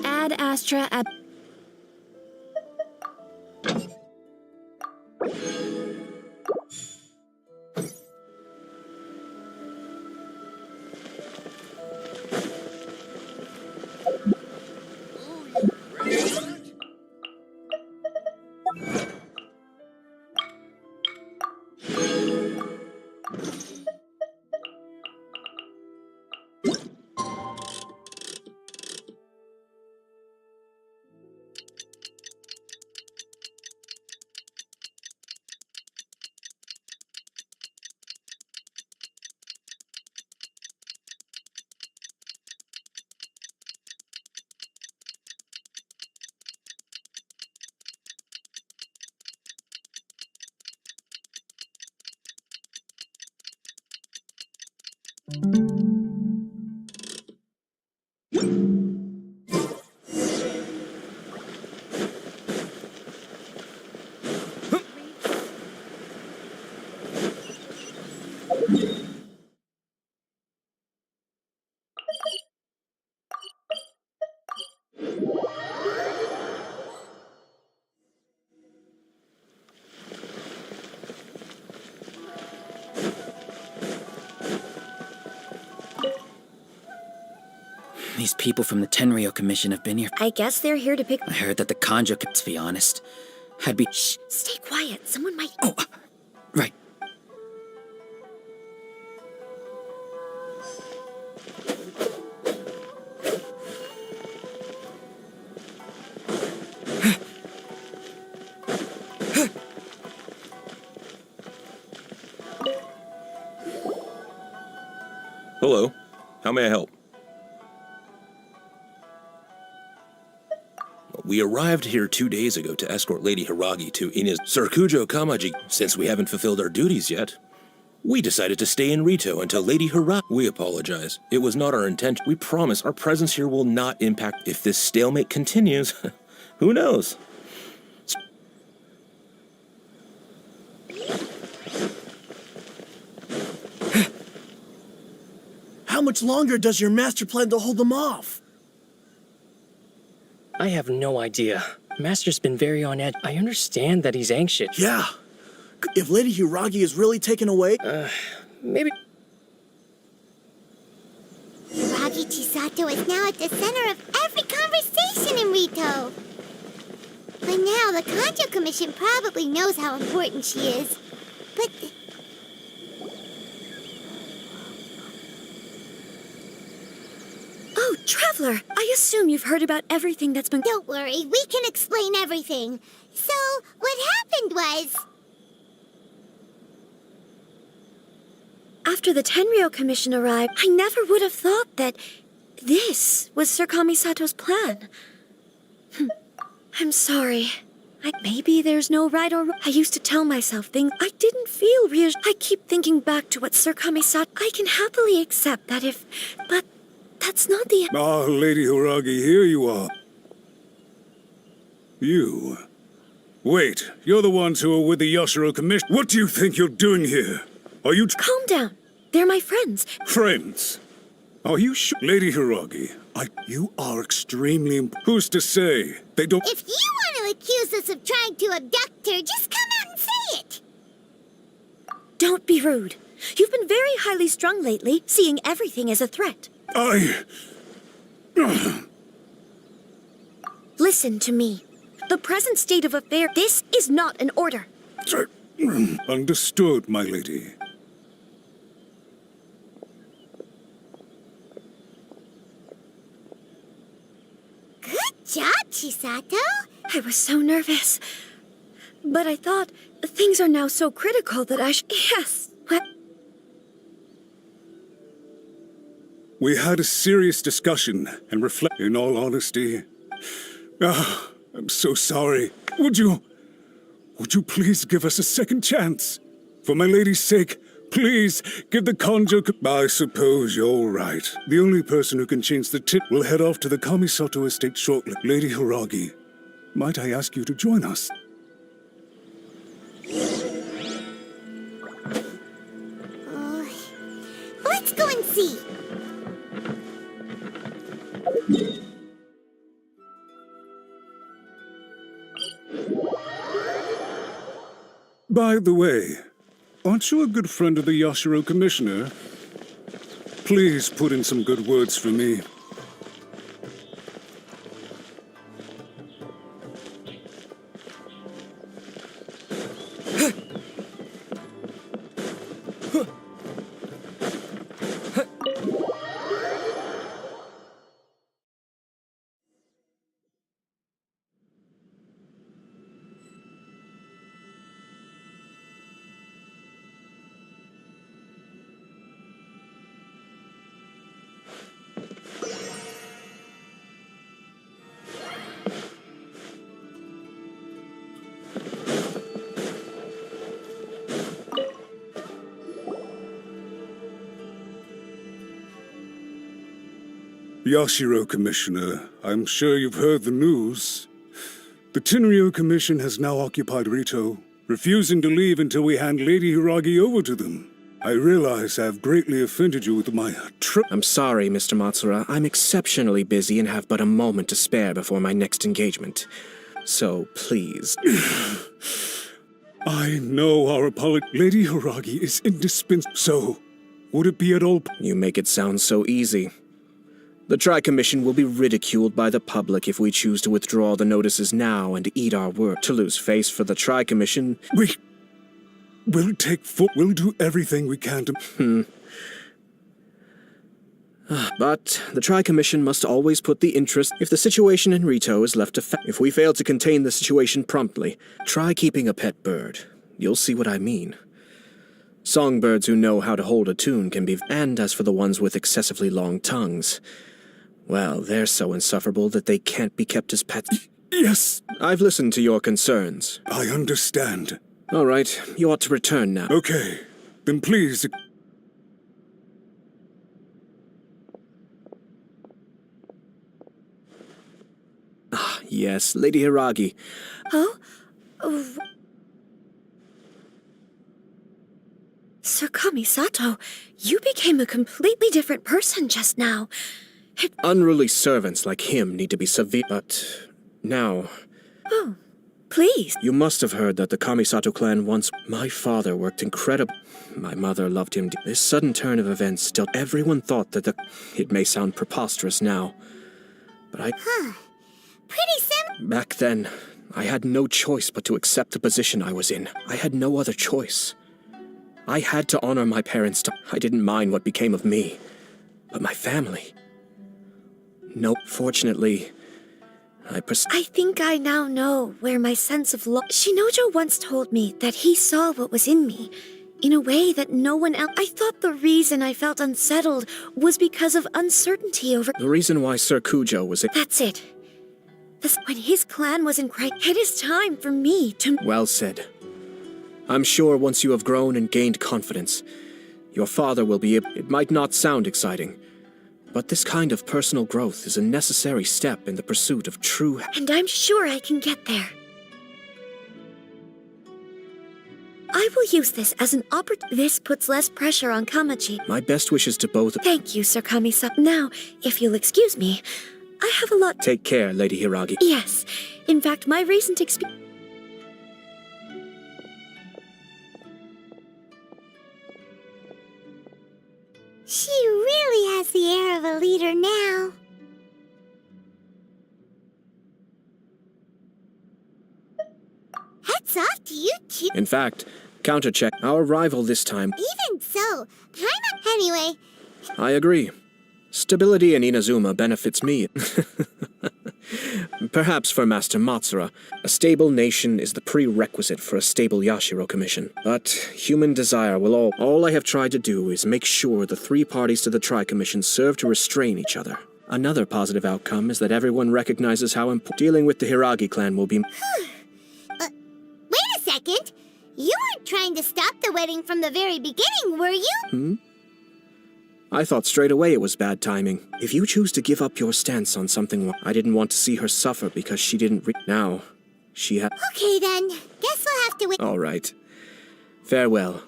Speaker 12: Ad Astra at...
Speaker 18: These people from the Tenryou Commission have been here.
Speaker 12: I guess they're here to pick.
Speaker 18: I heard that the Kanjo, to be honest, had been.
Speaker 12: Shh, stay quiet. Someone might.
Speaker 18: Oh, right.
Speaker 8: Hello. How may I help? We arrived here 2 days ago to escort Lady Hiragi to Sir Kujo Kamaji. Since we haven't fulfilled our duties yet, we decided to stay in Rito until Lady Hiragi. We apologize. It was not our intention. We promise our presence here will not impact. If this stalemate continues, who knows?
Speaker 10: How much longer does your master plan to hold them off?
Speaker 4: I have no idea. Master's been very on edge. I understand that he's anxious.
Speaker 10: Yeah. If Lady Hiragi is really taken away...
Speaker 4: maybe...
Speaker 1: Hiragi Chisato is now at the center of every conversation in Rito. By now, the Kanjo Commission probably knows how important she is. But...
Speaker 12: Oh, Traveler, I assume you've heard about everything that's been...
Speaker 1: Don't worry, we can explain everything. So, what happened was...
Speaker 12: After the Tenryou Commission arrived, I never would have thought that this was Sir Kamisato's plan. I'm sorry. Maybe there's no right or wrong. I used to tell myself things I didn't feel reassured. I keep thinking back to what Sir Kamisato... I can happily accept that if... But... That's not the...
Speaker 7: Ah, Lady Hiragi, here you are. You. Wait, you're the ones who are with the Yashiro Commission. What do you think you're doing here? Are you...
Speaker 12: Calm down. They're my friends.
Speaker 7: Friends? Are you sure? Lady Hiragi, you are extremely... Who's to say? They don't...
Speaker 1: If you want to accuse us of trying to abduct her, just come out and say it!
Speaker 12: Don't be rude. You've been very highly strung lately, seeing everything as a threat. Listen to me. The present state of affairs, this is not an order.
Speaker 7: Understood, my lady.
Speaker 1: Good job, Chisato.
Speaker 12: I was so nervous. But I thought, things are now so critical that I should... Yes, what?
Speaker 7: We had a serious discussion and reflect. In all honesty, I'm so sorry. Would you please give us a second chance? For my lady's sake, please give the Kanjo... I suppose you're right. The only person who can change the tip will head off to the Kamisato estate shortly. Lady Hiragi, might I ask you to join us?
Speaker 1: Let's go and see.
Speaker 7: By the way, aren't you a good friend of the Yashiro Commissioner? Please put in some good words for me. Yashiro Commissioner, I'm sure you've heard the news. The Tenryou Commission has now occupied Rito, refusing to leave until we hand Lady Hiragi over to them. I realize I've greatly offended you with my trip.
Speaker 5: I'm sorry, Mr. Matsura. I'm exceptionally busy and have but a moment to spare before my next engagement. So, please.
Speaker 7: I know our apology. Lady Hiragi is indispensable. So, would it be at all...
Speaker 5: You make it sound so easy. The Tri-Commission will be ridiculed by the public if we choose to withdraw the notices now and eat our word. To lose face for the Tri-Commission...
Speaker 7: We'll do everything we can to...
Speaker 5: But the Tri-Commission must always put the interest... If the situation in Rito is left to... If we fail to contain the situation promptly, try keeping a pet bird. You'll see what I mean. Songbirds who know how to hold a tune can be... And as for the ones with excessively long tongues... Well, they're so insufferable that they can't be kept as pets.
Speaker 7: Yes!
Speaker 5: I've listened to your concerns.
Speaker 7: I understand.
Speaker 5: All right, you ought to return now.
Speaker 7: Okay, then please...
Speaker 5: Ah, yes, Lady Hiragi.
Speaker 12: Oh? Sir Kamisato, you became a completely different person just now.
Speaker 5: Unruly servants like him need to be severe, but now...
Speaker 12: Oh, please.
Speaker 5: You must have heard that the Kamisato clan once... My father worked incredible. My mother loved him. This sudden turn of events still... Everyone thought that the... It may sound preposterous now, but I...
Speaker 1: Pretty simple.
Speaker 5: Back then, I had no choice but to accept the position I was in. I had no other choice. I had to honor my parents. I didn't mind what became of me, but my family... No, fortunately, I
Speaker 12: think I now know where my sense of Shinojo once told me that he saw what was in me, in a way that no one else... I thought the reason I felt unsettled was because of uncertainty over...
Speaker 5: The reason why Sir Kujo was...
Speaker 12: That's it. When his clan was in crisis, it is time for me to...
Speaker 5: Well said. I'm sure once you have grown and gained confidence, your father will be able... It might not sound exciting, but this kind of personal growth is a necessary step in the pursuit of true...
Speaker 12: And I'm sure I can get there. I will use this as an opportunity. This puts less pressure on Kamaji.
Speaker 5: My best wishes to both...
Speaker 12: Thank you, Sir Kamisato. Now, if you'll excuse me, I have a lot...
Speaker 5: Take care, Lady Hiragi.
Speaker 12: Yes. In fact, my recent experience...
Speaker 1: She really has the air of a leader now. Hats off to you two.
Speaker 5: In fact, countercheck our rival this time.
Speaker 1: Even so, Anyway.
Speaker 5: I agree. Stability in Inazuma benefits me. Perhaps for Master Matsura, a stable nation is the prerequisite for a stable Yashiro Commission. But human desire will all I have tried to do is make sure the three parties to the Tri-Commission serve to restrain each other. Another positive outcome is that everyone recognizes how important dealing with the Hiragi clan will be.
Speaker 1: Wait a second! You weren't trying to stop the wedding from the very beginning, were you?
Speaker 5: I thought straight away it was bad timing. If you choose to give up your stance on something, I didn't want to see her suffer because she didn't now. She had...
Speaker 1: Okay then, guess we'll have to wait.
Speaker 5: All right. Farewell,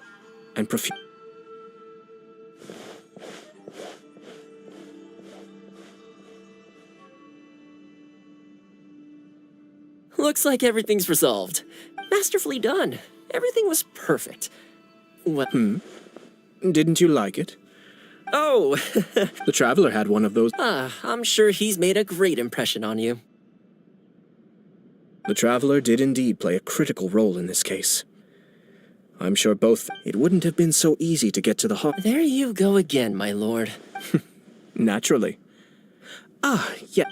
Speaker 5: and
Speaker 19: Looks like everything's resolved. Masterfully done. Everything was perfect. What?
Speaker 5: Didn't you like it?
Speaker 19: Oh!
Speaker 5: The Traveler had one of those.
Speaker 19: I'm sure he's made a great impression on you.
Speaker 5: The Traveler did indeed play a critical role in this case. I'm sure both... It wouldn't have been so easy to get to the heart.
Speaker 19: There you go again, my lord.
Speaker 5: Naturally. Yeah.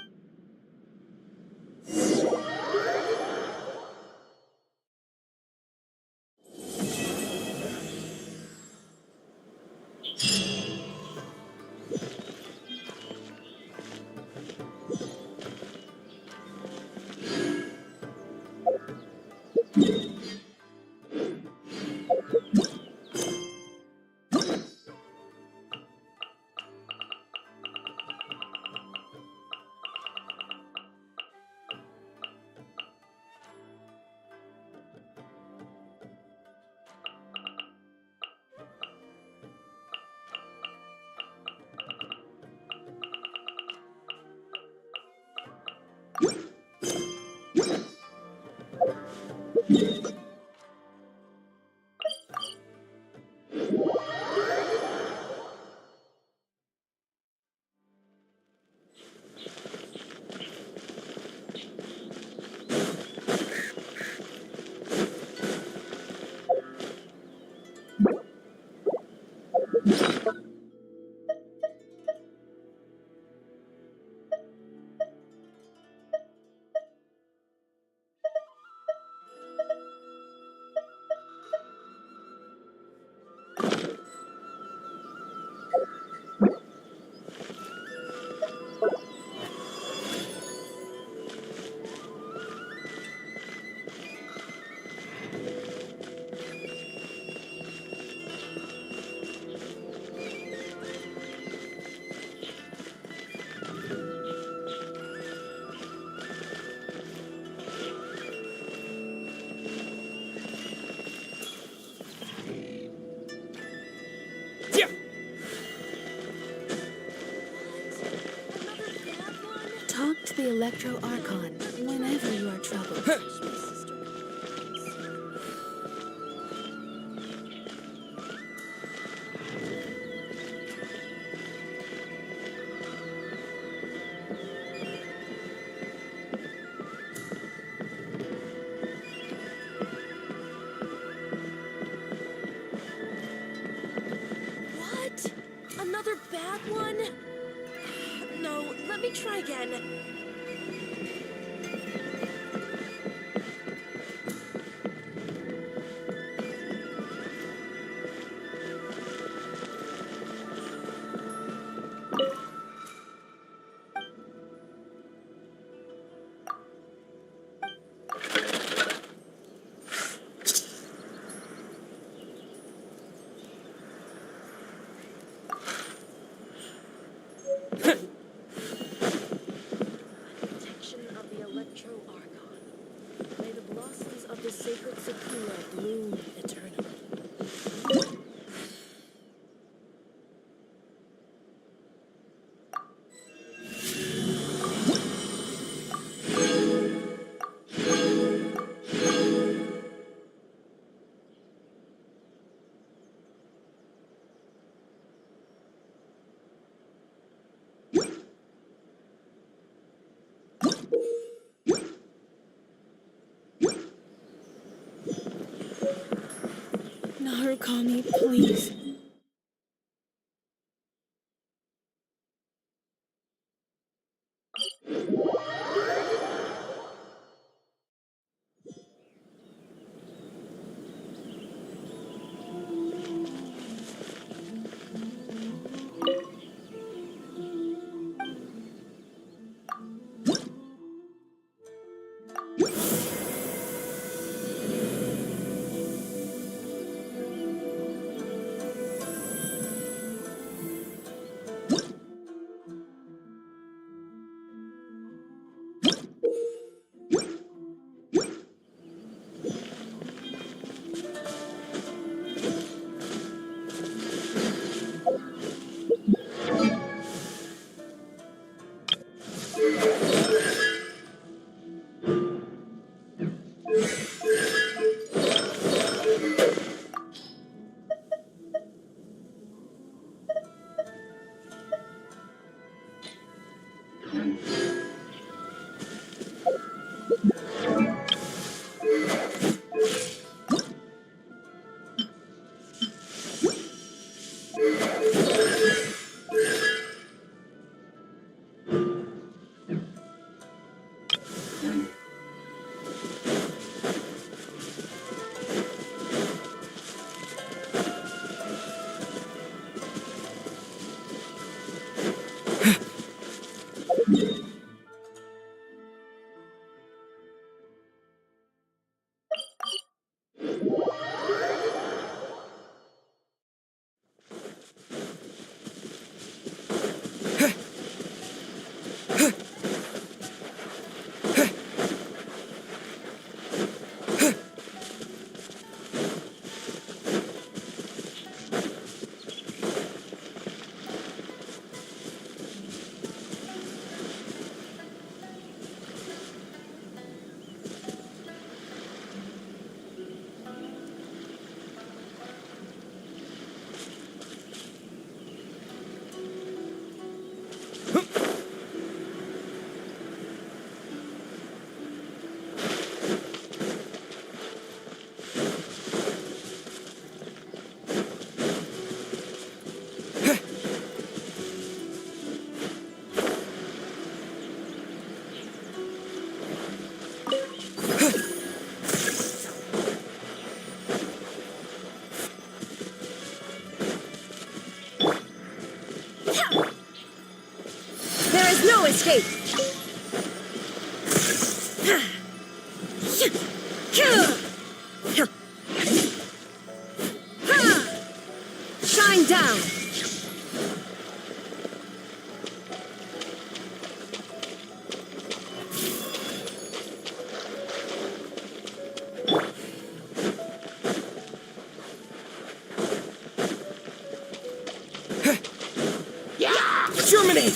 Speaker 20: the Electro Archon whenever you are troubled.
Speaker 12: What? Another bad one? No, let me try again. Protection of the Electro Archon. May the blossoms of the sacred Sakura bloom eternally.
Speaker 20: Narukami, please.
Speaker 12: escape. Shine down. Germinate!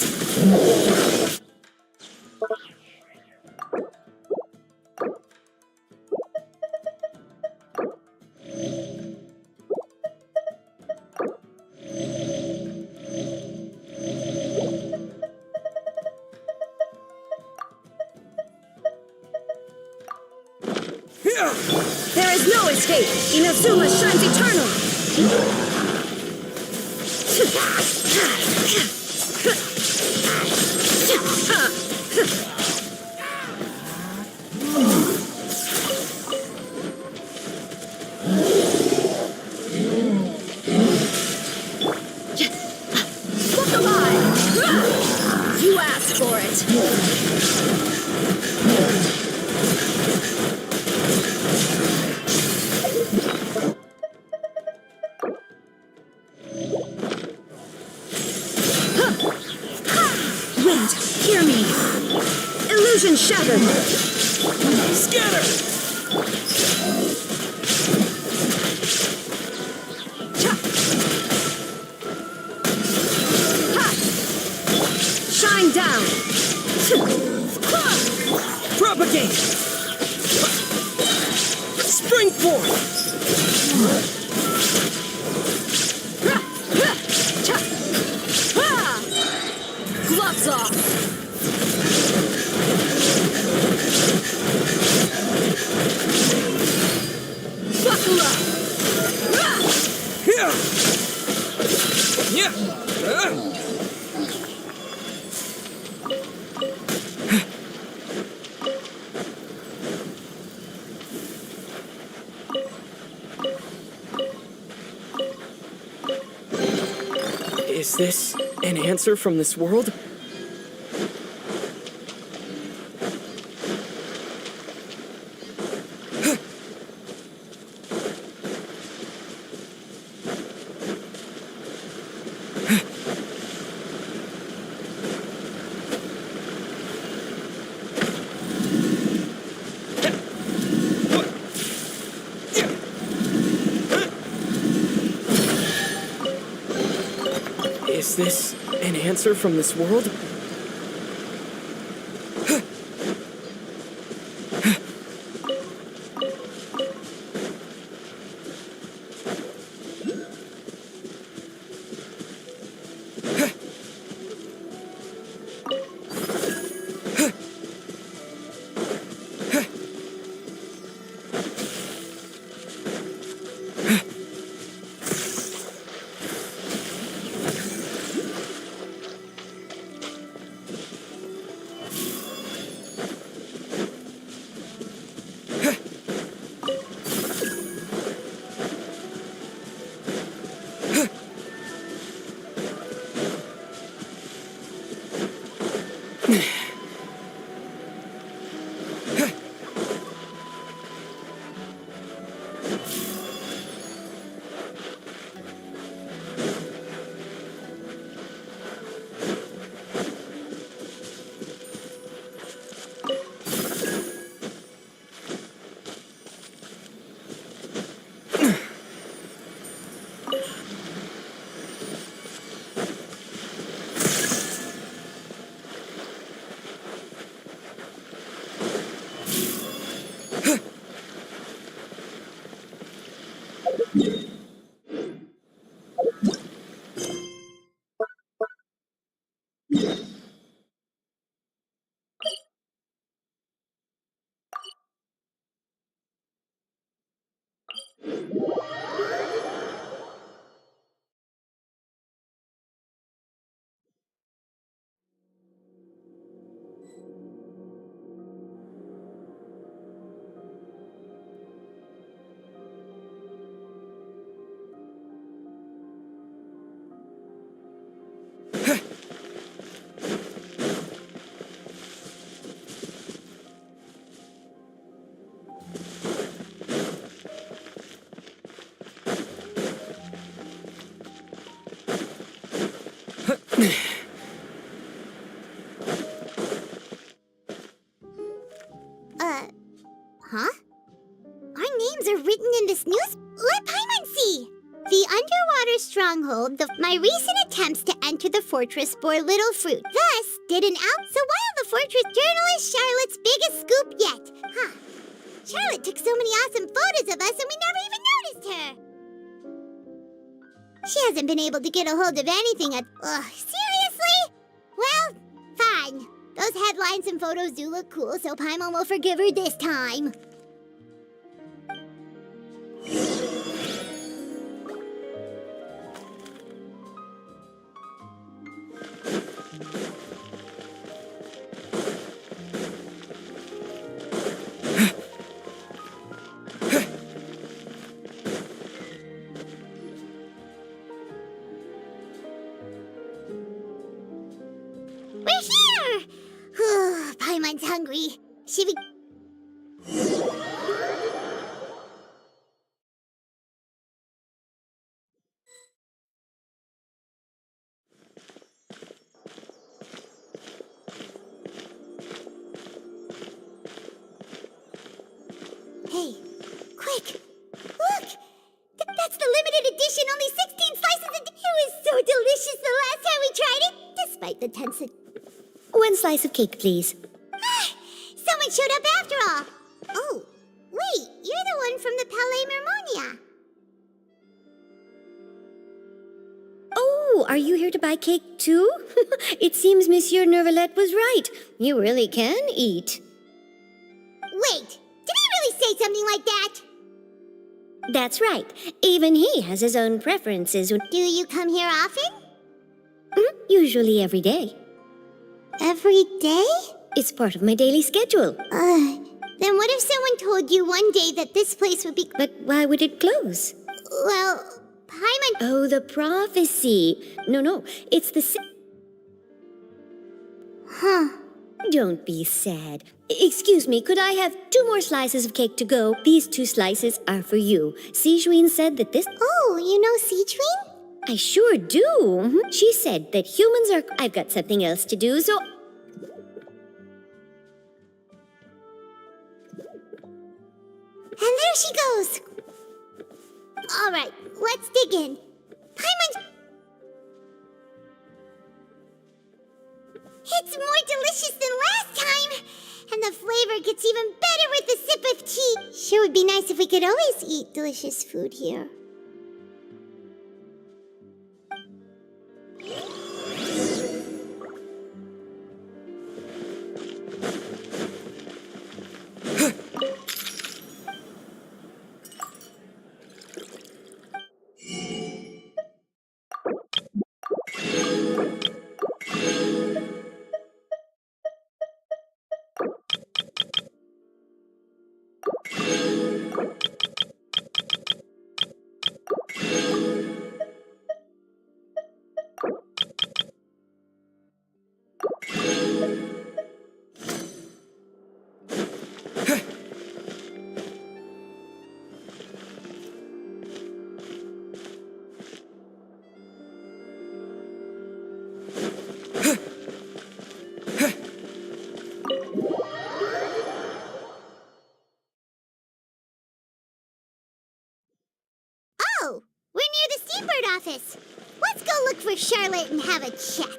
Speaker 12: There is no escape! Inazuma shines eternal! Look alive! You asked for it! Wind, hear me! Illusion shattered!
Speaker 19: Scatter!
Speaker 12: Shine down!
Speaker 19: Propagate! Spring forth!
Speaker 12: Gloves off! Buckle up!
Speaker 19: Is this an answer from this world? Is this an answer from this world?
Speaker 1: Huh? Our names are written in this news. Let Paimon see! The underwater stronghold, my recent attempts to enter the fortress bore little fruit. Thus, didn't out. So while the fortress journal is Charlotte's biggest scoop yet. Huh. Charlotte took so many awesome photos of us and we never even noticed her. She hasn't been able to get a hold of anything at... Ugh, seriously? Well, fine. Those headlines and photos do look cool, so Paimon will forgive her this time. hungry. Should we... Hey, quick! Look! That's the limited edition, only 16 slices a day. It was so delicious the last time we tried it, despite the tension.
Speaker 12: 1 slice of cake, please.
Speaker 1: Someone showed up after all. Oh, wait, you're the one from the Palais Mermonia.
Speaker 12: Oh, are you here to buy cake too? It seems Monsieur Nervalet was right. You really can eat.
Speaker 1: Wait, did he really say something like that?
Speaker 12: That's right. Even he has his own preferences.
Speaker 1: Do you come here often?
Speaker 12: Usually every day.
Speaker 1: Every day?
Speaker 12: It's part of my daily schedule.
Speaker 1: Then what if someone told you one day that this place would be...
Speaker 12: But why would it close?
Speaker 1: Well, Paimon...
Speaker 12: Oh, the prophecy. No, it's the...
Speaker 1: Huh.
Speaker 12: Don't be sad. Excuse me, could I have 2 more slices of cake to go? These 2 slices are for you. Sijuin said that this...
Speaker 1: Oh, you know Sijuin?
Speaker 12: I sure do. She said that humans are... I've got something else to do, so...
Speaker 1: And there she goes. All right, let's dig in. Paimon... It's more delicious than last time. And the flavor gets even better with a sip of tea. Sure would be nice if we could always eat delicious food here. Oh, we're near the Seabird office. Let's go look for Charlotte and have a chat.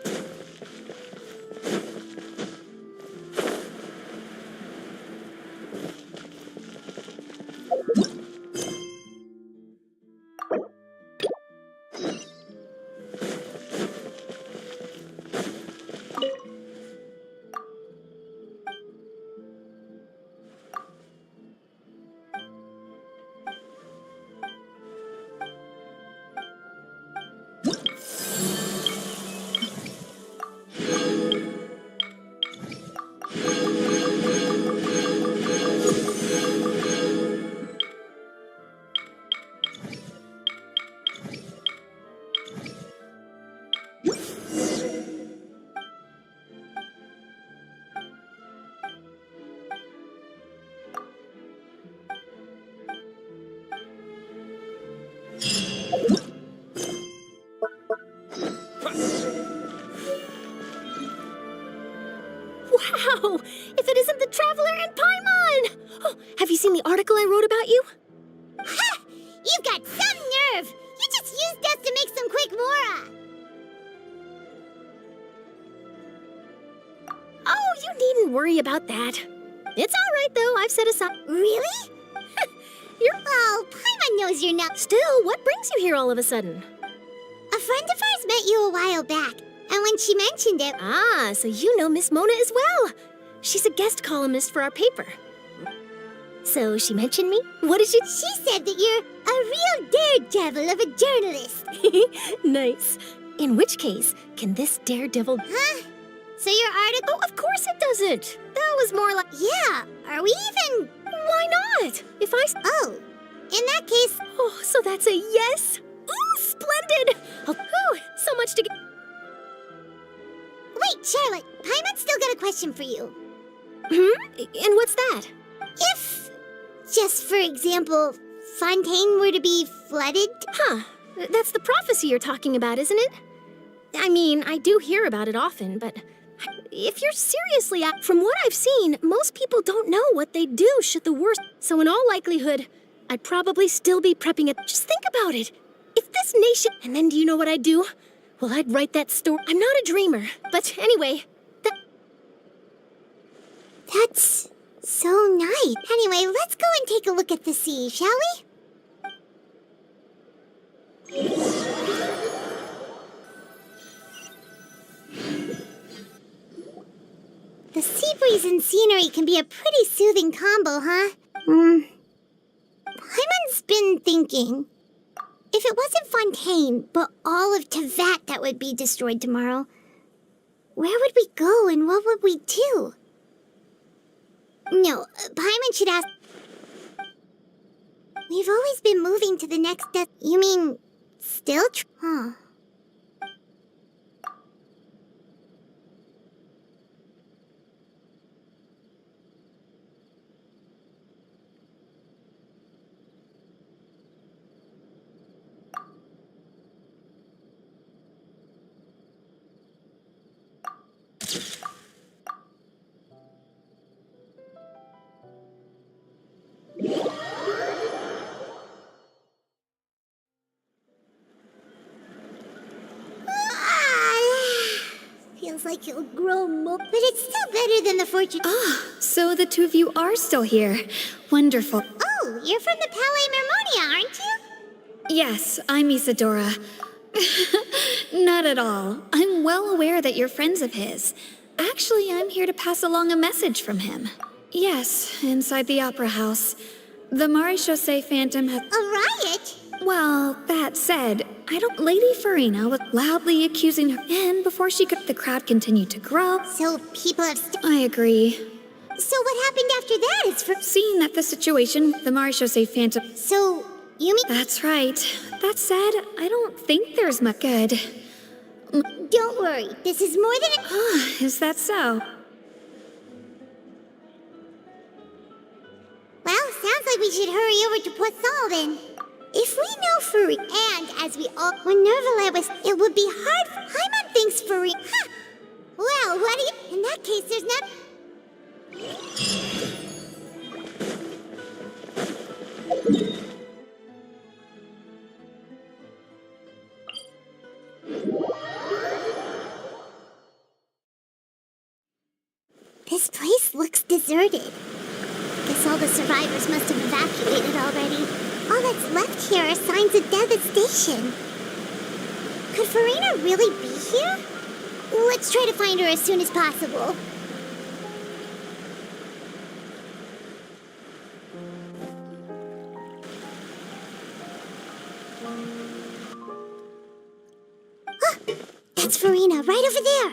Speaker 21: Wow! If it isn't the Traveler and Paimon! Oh, have you seen the article I wrote about you?
Speaker 1: Ha! You've got some nerve! You just used us to make some quick mora!
Speaker 21: Oh, you needn't worry about that. It's all right, though. I've set aside...
Speaker 1: Really? Oh, Paimon knows you're not...
Speaker 21: Still, what brings you here all of a sudden?
Speaker 1: A friend of ours met you a while back, and when she mentioned it...
Speaker 21: Ah, so you know Miss Mona as well. She's a guest columnist for our paper. So she mentioned me? What did she...
Speaker 1: She said that you're a real daredevil of a journalist.
Speaker 21: Nice. In which case, can this daredevil...
Speaker 1: Huh? So your article...
Speaker 21: Oh, of course it doesn't. That was more like...
Speaker 1: Yeah, are we even...
Speaker 21: Why not? If I...
Speaker 1: Oh, in that case...
Speaker 21: Oh, so that's a yes? Ooh, splendid! Oh, so much to get...
Speaker 1: Wait, Charlotte, Paimon's still got a question for you.
Speaker 21: And what's that?
Speaker 1: If, just for example, Fontaine were to be flooded?
Speaker 21: Huh. That's the prophecy you're talking about, isn't it? I mean, I do hear about it often, but if you're seriously from what I've seen, most people don't know what they'd do should the worst. So in all likelihood, I'd probably still be prepping it. Just think about it. If this nation... And then do you know what I'd do? Well, I'd write that story. I'm not a dreamer. But anyway,
Speaker 1: That's so nice. Anyway, let's go and take a look at the sea, shall we? The sea breeze and scenery can be a pretty soothing combo, huh? Hyman's been thinking. If it wasn't Fontaine, but all of Tevat that would be destroyed tomorrow, where would we go and what would we do? No, Paimon should ask. We've always been moving to the next step. You mean, still? Huh. Feels like it'll grow more, but it's still better than the fortune.
Speaker 12: So the two of you are still here. Wonderful.
Speaker 1: Oh, you're from the Palais Mermonia, aren't you?
Speaker 12: Yes, I'm Isadora. Not at all. I'm well aware that you're friends of his. Actually, I'm here to pass along a message from him. Yes, inside the Opera House. The Maréchaussée Phantom has...
Speaker 1: A riot?
Speaker 12: Well, that said, Lady Farina was loudly accusing her, and before she could, the crowd continued to grow.
Speaker 1: So people have...
Speaker 12: I agree.
Speaker 1: So what happened after that is for...
Speaker 12: Seeing that the situation with the Maréchaussée Phantom...
Speaker 1: So, you mean...
Speaker 12: That's right. That said, I don't think there's much good.
Speaker 1: Don't worry, this is more than a...
Speaker 12: Is that so?
Speaker 1: Well, sounds like we should hurry over to Poisson then. If we know Furi, and as we all... When Nervalet was... It would be hard... Paimon thinks Furi... Huh! Well, what do you... In that case, there's not... This place looks deserted. Guess all the survivors must have evacuated already. All that's left here are signs of devastation. Could Farina really be here? Let's try to find her as soon as possible. That's Farina, right over there.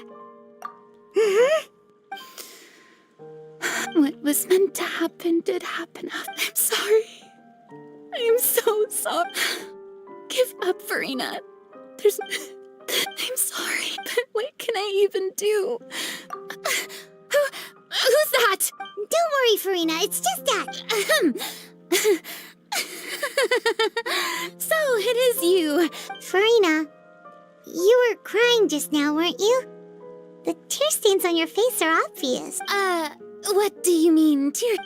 Speaker 12: What was meant to happen did happen. I'm sorry. I am so sorry. Give up, Farina. I'm sorry, but what can I even do? Who's that?
Speaker 1: Don't worry, Farina. It's just that.
Speaker 12: So it is you.
Speaker 1: Farina, you were crying just now, weren't you? The tear stains on your face are obvious.
Speaker 9: What do you mean, dear?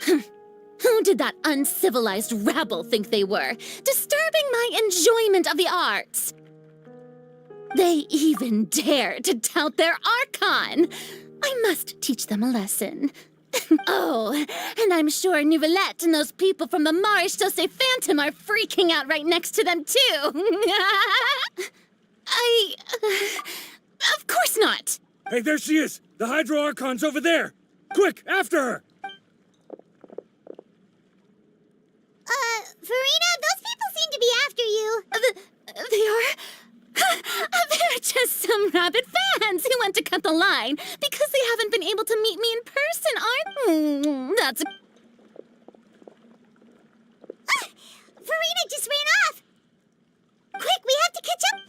Speaker 9: Who did that uncivilized rabble think they were, disturbing my enjoyment of the arts? They even dare to tout their Archon! I must teach them a lesson. Oh, and I'm sure Nouvellette and those people from the Maréchaussée Phantom are freaking out right next to them, too. Of course not!
Speaker 7: Hey, there she is! The Hydro Archon's over there! Quick, after her!
Speaker 1: Farina, those people seem to be after you.
Speaker 9: They are? They're just some rabid fans who want to cut the line because they haven't been able to meet me in person, aren't? That's...
Speaker 1: Farina just ran off! Quick, we have to catch up!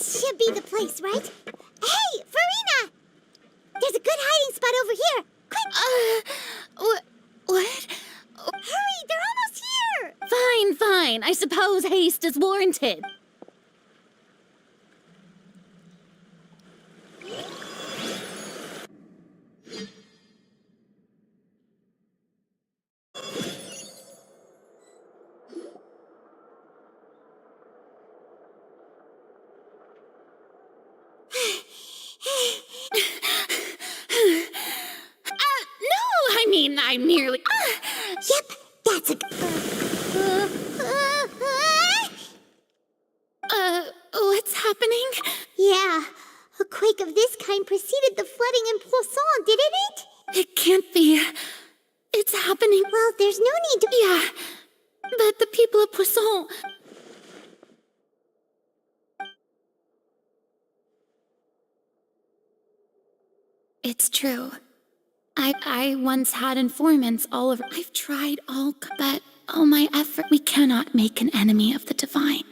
Speaker 1: This should be the place, right? Hey, Farina! There's a good hiding spot over here. Quick!
Speaker 9: What?
Speaker 1: Hurry, they're almost here!
Speaker 9: Fine, fine. I suppose haste is warranted. No, I mean, I merely...
Speaker 1: Yep, that's it.
Speaker 9: What's happening?
Speaker 1: Yeah, a quake of this kind preceded the flooding in Poisson, didn't it?
Speaker 9: It can't be. It's happening.
Speaker 1: Well, there's no need to...
Speaker 9: Yeah, but the people of Poisson... It's true. I once had informants all over. I've tried all, but all my effort, we cannot make an enemy of the divine.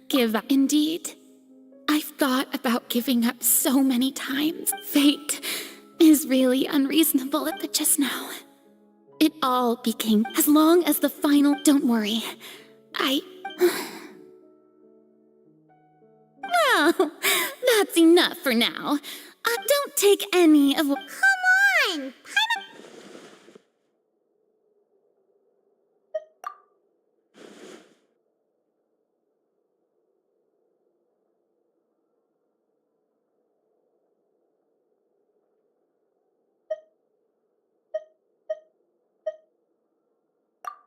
Speaker 9: Give up. Indeed. I've thought about giving up so many times. Fate is really unreasonable, but just now, it all became, as long as the final, don't worry. Well, that's enough for now. Don't take any of what...
Speaker 1: Come on!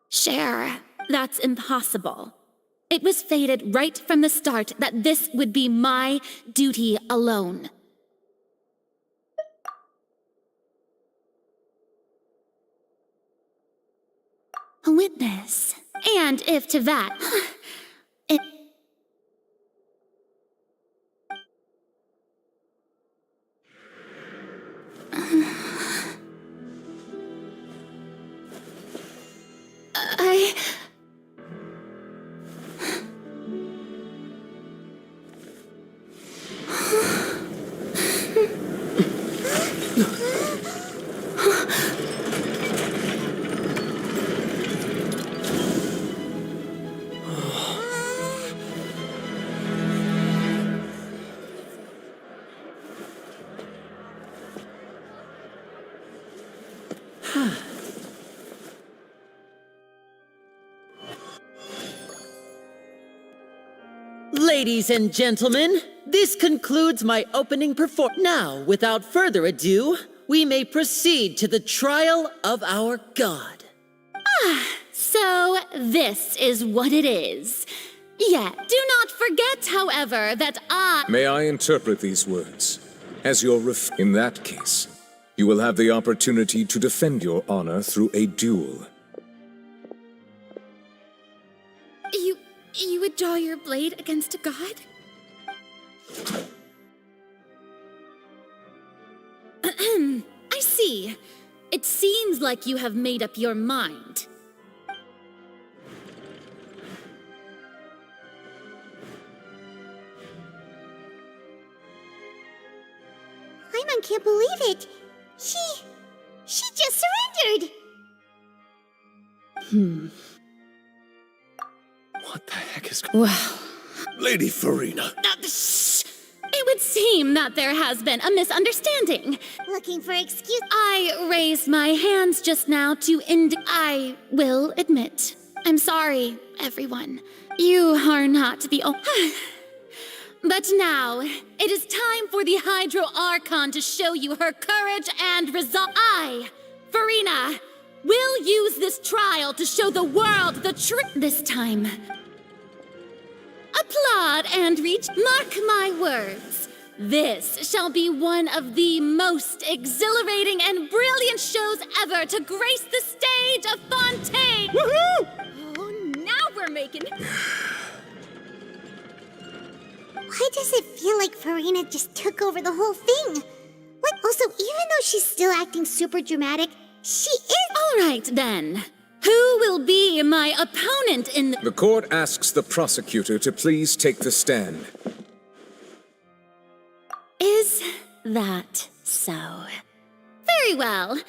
Speaker 9: Cher, that's impossible. It was fated right from the start that this would be my duty alone. A witness. And if to that, it...
Speaker 11: Ladies and gentlemen, this concludes my opening performance. Now, without further ado, we may proceed to the trial of our god.
Speaker 9: So this is what it is. Yet, do not forget, however, that
Speaker 22: May I interpret these words as your in that case, you will have the opportunity to defend your honor through a duel.
Speaker 9: You would draw your blade against a god? I see. It seems like you have made up your mind.
Speaker 1: Paimon can't believe it. She just surrendered.
Speaker 2: What the heck is...
Speaker 9: Well...
Speaker 10: Lady Farina.
Speaker 9: It would seem that there has been a misunderstanding.
Speaker 1: Looking for excuse...
Speaker 9: I raised my hands just now to I will admit. I'm sorry, everyone. You are not the only... But now, it is time for the Hydro Archon to show you her courage and resolve. I, Farina, will use this trial to show the world the truth this time. Applaud and reach. Mark my words. This shall be one of the most exhilarating and brilliant shows ever to grace the stage of Fontaine.
Speaker 1: Woohoo! Oh, now we're making... Why does it feel like Farina just took over the whole thing? What? Also, even though she's still acting super dramatic, she is...
Speaker 9: All right, then. Who will be my opponent in
Speaker 22: The court asks the prosecutor to please take the stand.
Speaker 9: that so? Very well.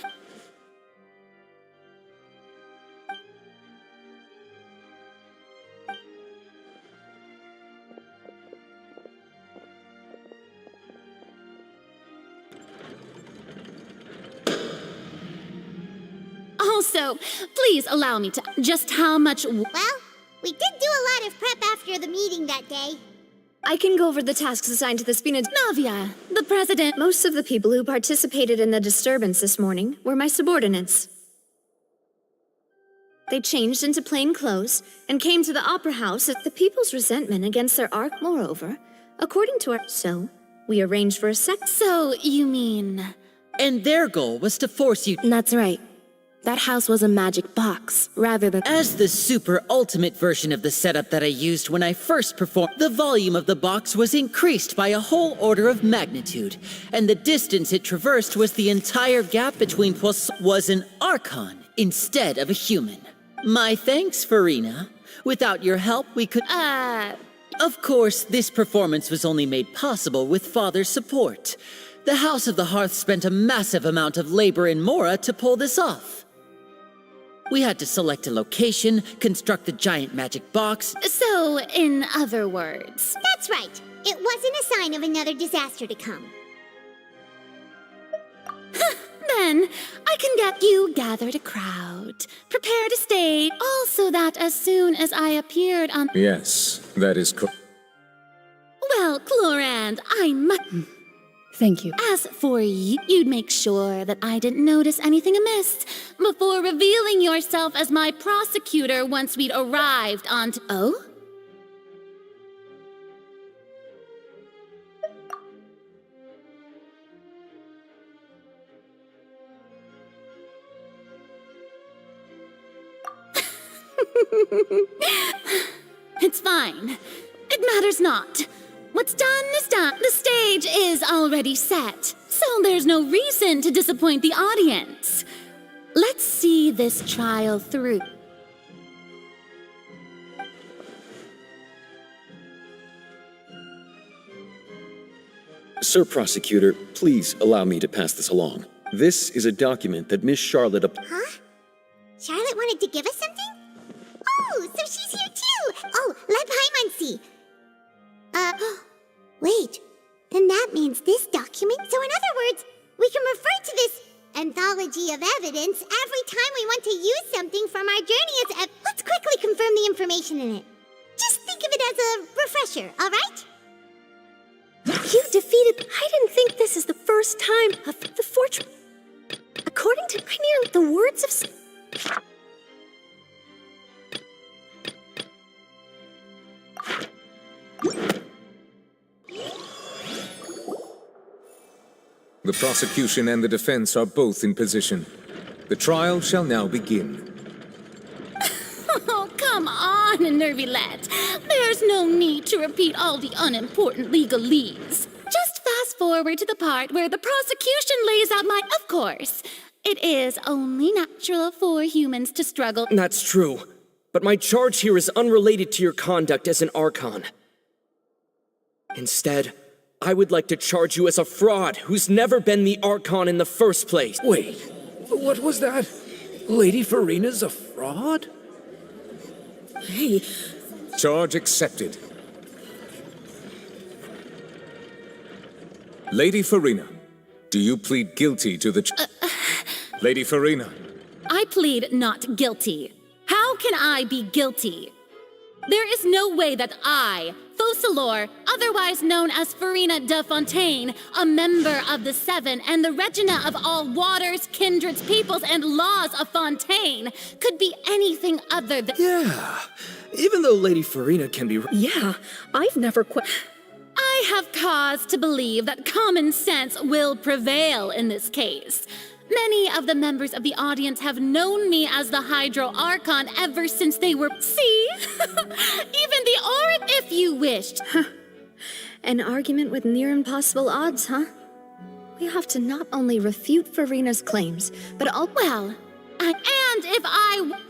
Speaker 9: Also, please allow me to just how much.
Speaker 1: Well, we did do a lot of prep after the meeting that day.
Speaker 12: I can go over the tasks assigned to the Spina.
Speaker 9: Navia, the president.
Speaker 12: Most of the people who participated in the disturbance this morning were my subordinates. They changed into plain clothes and came to the opera house at the people's resentment against their arc. Moreover, according to our. So, we arranged for a
Speaker 9: So, you mean.
Speaker 11: And their goal was to force you.
Speaker 20: That's right. That house was a magic box, rather than.
Speaker 11: As the super ultimate version of the setup that I used when I first performed, the volume of the box was increased by a whole order of magnitude, and the distance it traversed was the entire gap between was an Archon instead of a human. My thanks, Farina. Without your help, we could. Of course, this performance was only made possible with Father's support. The House of the Hearth spent a massive amount of labor in Mora to pull this off. We had to select a location, construct the giant magic box.
Speaker 9: So, in other words.
Speaker 1: That's right. It wasn't a sign of another disaster to come.
Speaker 9: Then, I can get you gathered a crowd, prepared a stage, all so that as soon as I appeared on.
Speaker 22: Yes, that is correct.
Speaker 9: Well, Clorand, I must.
Speaker 20: Thank you.
Speaker 9: As for you, you'd make sure that I didn't notice anything amiss before revealing yourself as my prosecutor once we'd arrived on. Oh? It's fine. It matters not. What's done is done. The stage is already set, so there's no reason to disappoint the audience. Let's see this trial through.
Speaker 15: Sir Prosecutor, please allow me to pass this along. This is a document that Miss Charlotte...
Speaker 1: Huh? Charlotte wanted to give us something? Oh, so she's here too! Oh, let Paimon see. Wait. Then that means this document? So in other words, we can refer to this anthology of evidence every time we want to use something from our journey as let's quickly confirm the information in it. Just think of it as a refresher, alright?
Speaker 12: You defeated. I didn't think this is the first time of the fortune. According to the words of.
Speaker 22: The prosecution and the defense are both in position. The trial shall now begin.
Speaker 9: Oh, come on, Nervilette. There's no need to repeat all the unimportant legalese. Just fast forward to the part where the prosecution lays out my... Of course, it is only natural for humans to struggle...
Speaker 19: That's true. But my charge here is unrelated to your conduct as an Archon. Instead, I would like to charge you as a fraud who's never been the Archon in the first place.
Speaker 22: Wait, what was that? Lady Farina's a fraud?
Speaker 19: Hey.
Speaker 22: Charge accepted. Lady Farina, do you plead guilty to the Lady Farina.
Speaker 9: I plead not guilty. How can I be guilty? There is no way that I, Focalor, otherwise known as Farina de Fontaine, a member of the Seven and the Regina of all waters, kindreds, peoples, and laws of Fontaine, could be anything other than...
Speaker 19: Yeah, even though Lady Farina can be...
Speaker 12: Yeah, I've never
Speaker 9: I have cause to believe that common sense will prevail in this case. Many of the members of the audience have known me as the Hydro Archon ever since they were... See? Even the Aura, if you wished.
Speaker 12: An argument with near impossible odds, huh? We have to not only refute Farina's claims, but all...
Speaker 9: Well, and if I...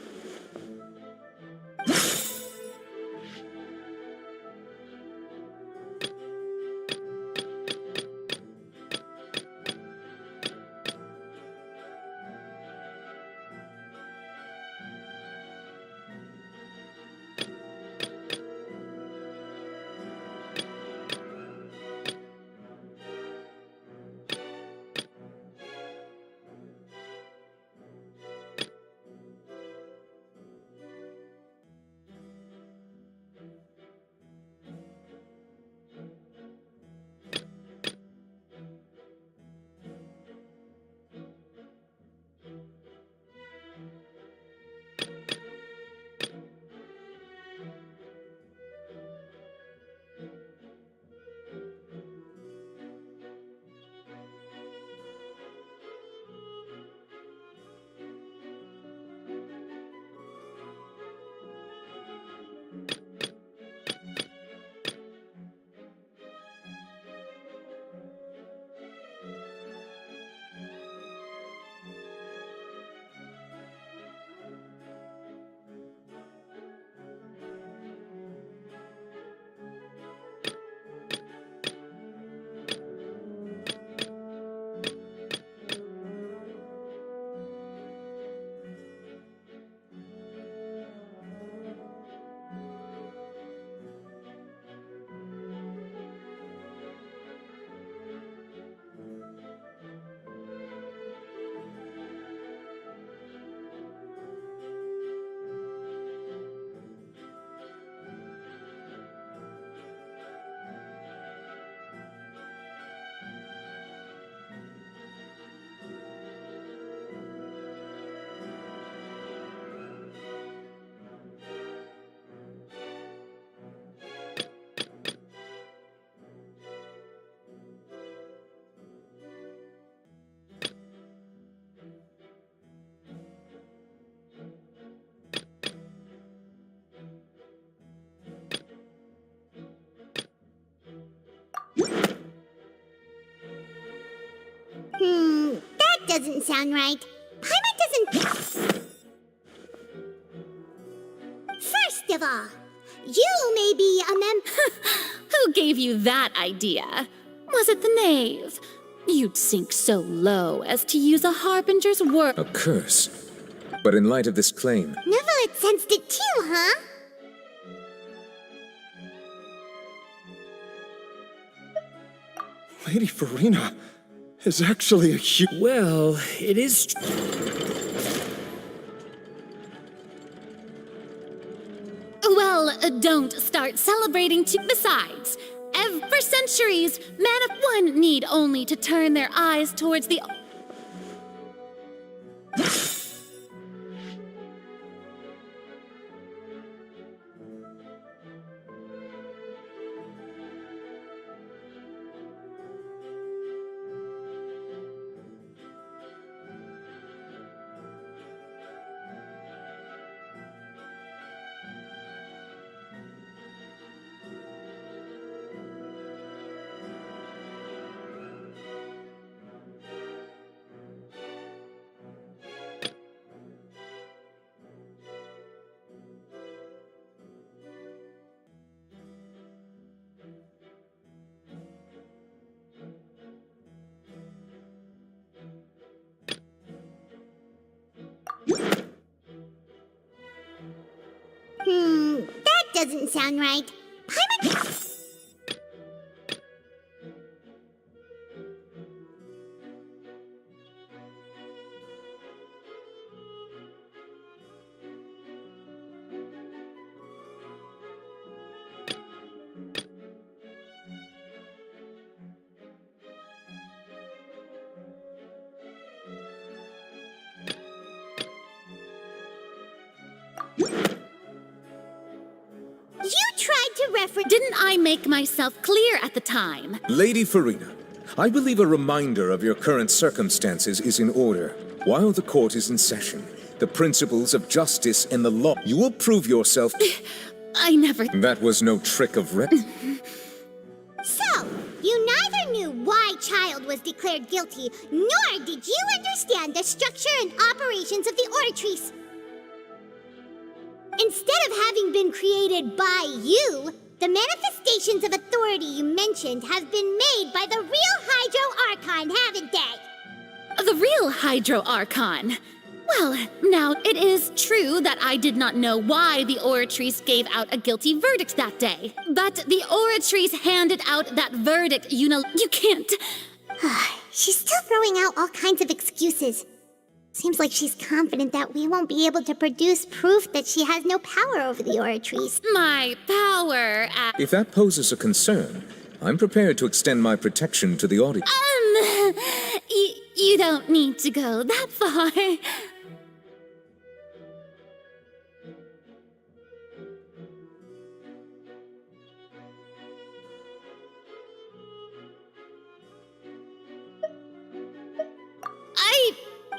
Speaker 1: doesn't sound right. Paimon doesn't... First of all, you may be a
Speaker 9: Who gave you that idea? Was it the knave? You'd sink so low as to use a harbinger's word.
Speaker 22: A curse. But in light of this claim,
Speaker 1: Neverlet sensed it too, huh?
Speaker 10: Lady Farina is actually a huge...
Speaker 19: Well, it is...
Speaker 9: Well, don't start celebrating too. Besides, for centuries, men of one need only to turn their eyes towards the...
Speaker 1: That doesn't sound right. Paimon...
Speaker 9: Didn't I make myself clear at the time?
Speaker 22: Lady Farina, I believe a reminder of your current circumstances is in order. While the court is in session, the principles of justice and the law, you will prove yourself...
Speaker 9: I never...
Speaker 22: That was no trick of
Speaker 1: So, you neither knew why Child was declared guilty, nor did you understand the structure and operations of the Oratrice. Instead of having been created by you, the manifestations of authority you mentioned have been made by the real Hydro Archon, haven't they?
Speaker 9: The real Hydro Archon? Well, now, it is true that I did not know why the Oratrice gave out a guilty verdict that day. But the Oratrice handed out that verdict, you can't...
Speaker 1: She's still throwing out all kinds of excuses. Seems like she's confident that we won't be able to produce proof that she has no power over the Oratrice.
Speaker 9: My power
Speaker 22: If that poses a concern, I'm prepared to extend my protection to the audience.
Speaker 9: You don't need to go that far.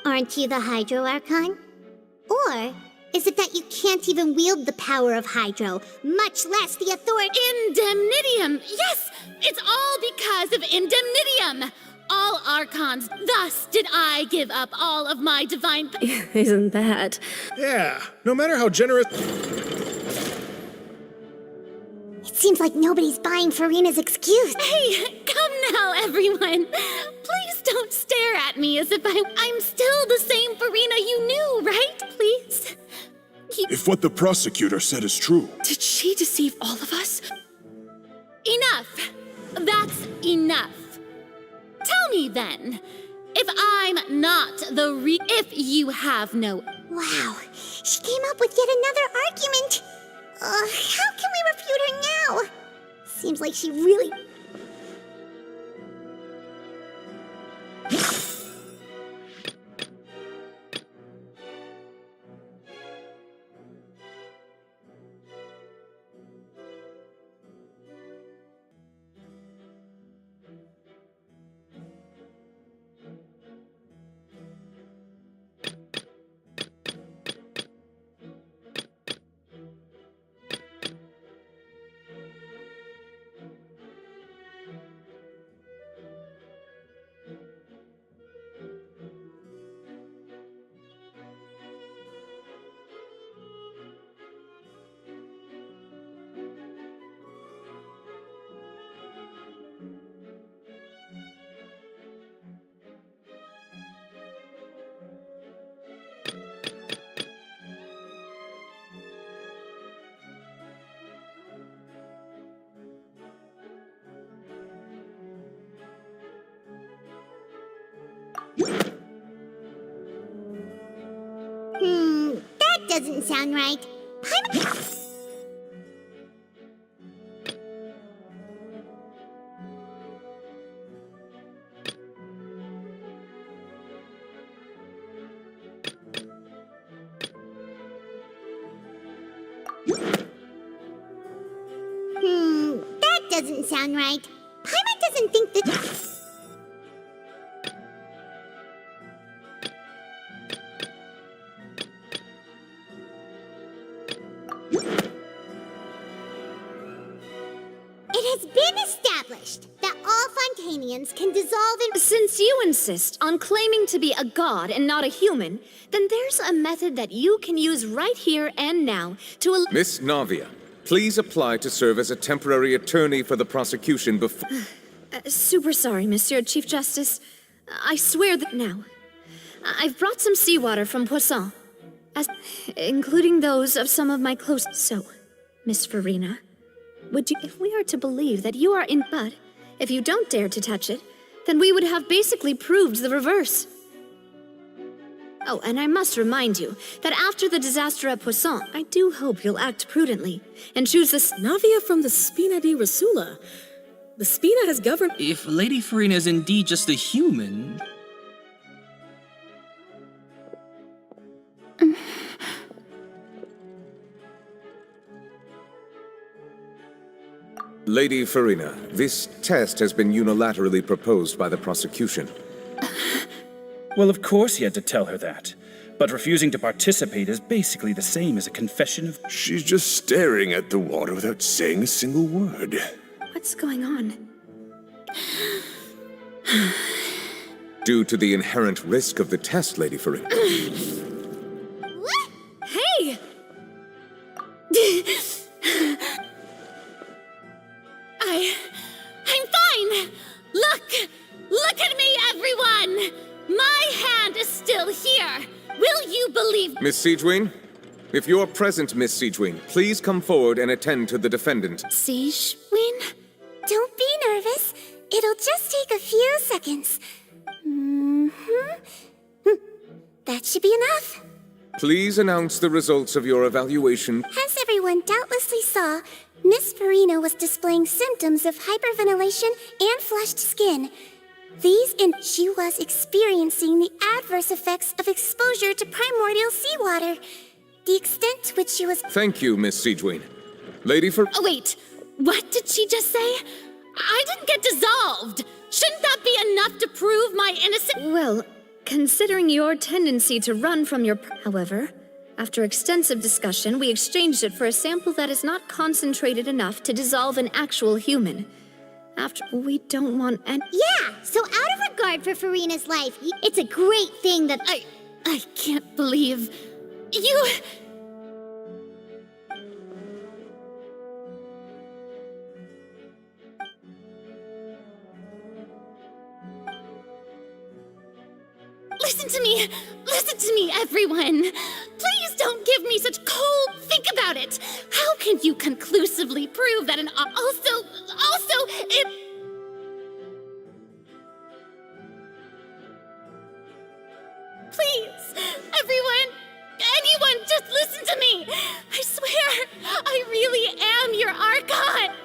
Speaker 1: Aren't you the Hydro Archon? Or is it that you can't even wield the power of Hydro, much less the authority?
Speaker 9: Indemnitium! Yes! It's all because of Indemnitium! All Archons, thus did I give up all of my divine...
Speaker 20: Isn't that?
Speaker 10: Yeah, no matter how generous...
Speaker 1: It seems like nobody's buying Farina's excuse.
Speaker 9: Hey, come now, everyone! Please don't stare at me as if I'm still the same Farina you knew, right? Please?
Speaker 3: If what the prosecutor said is true...
Speaker 20: Did she deceive all of us?
Speaker 9: Enough! That's enough! Tell me then, if I'm not the if you have no...
Speaker 1: Wow, she came up with yet another argument. How can we refute her now? Seems like she really... doesn't sound right. That doesn't sound right. Paimon doesn't think that... It has been established that all Fontainians can dissolve in...
Speaker 21: Since you insist on claiming to be a god and not a human, then there's a method that you can use right here and now to...
Speaker 22: Miss Navia, please apply to serve as a temporary attorney for the prosecution before...
Speaker 21: Super sorry, Monsieur Chief Justice. I swear that now. I've brought some seawater from Poisson, including those of some of my close... So, Miss Farina, would you... If we are to believe that you are in... But, if you don't dare to touch it, then we would have basically proved the reverse. Oh, and I must remind you that after the disaster at Poisson, I do hope you'll act prudently and choose the...
Speaker 6: Navia from the Spina di Rasula. The Spina has governed...
Speaker 13: If Lady Farina is indeed just a human...
Speaker 22: Lady Farina, this test has been unilaterally proposed by the prosecution.
Speaker 23: Well, of course he had to tell her that. But refusing to participate is basically the same as a confession of...
Speaker 3: She's just staring at the water without saying a single word.
Speaker 21: What's going on?
Speaker 22: Due to the inherent risk of the test, Lady Farina.
Speaker 21: What? Hey! I'm fine! Look at me, everyone! My hand is still here! Will you believe...
Speaker 22: Miss Siegewin? If you're present, Miss Siegewin, please come forward and attend to the defendant.
Speaker 1: Siegewin? Don't be nervous. It'll just take a few seconds. That should be enough.
Speaker 22: Please announce the results of your evaluation.
Speaker 1: As everyone doubtlessly saw, Miss Farina was displaying symptoms of hyperventilation and flushed skin. She was experiencing the adverse effects of exposure to primordial seawater. The extent to which she was...
Speaker 22: Thank you, Miss Siegewin. Lady Far...
Speaker 21: Oh, wait. What did she just say? I didn't get dissolved. Shouldn't that be enough to prove my innocence? Well, considering your tendency to run from your... However, after extensive discussion, we exchanged it for a sample that is not concentrated enough to dissolve an actual human. We don't want any...
Speaker 1: Yeah, so out of regard for Farina's life, it's a great thing that...
Speaker 21: I can't believe... You... Listen to me, everyone. Please don't give me such cold... Think about it. How can you conclusively prove that an... Also, it... Please, everyone, anyone, just listen to me. I swear, I really am your Archon.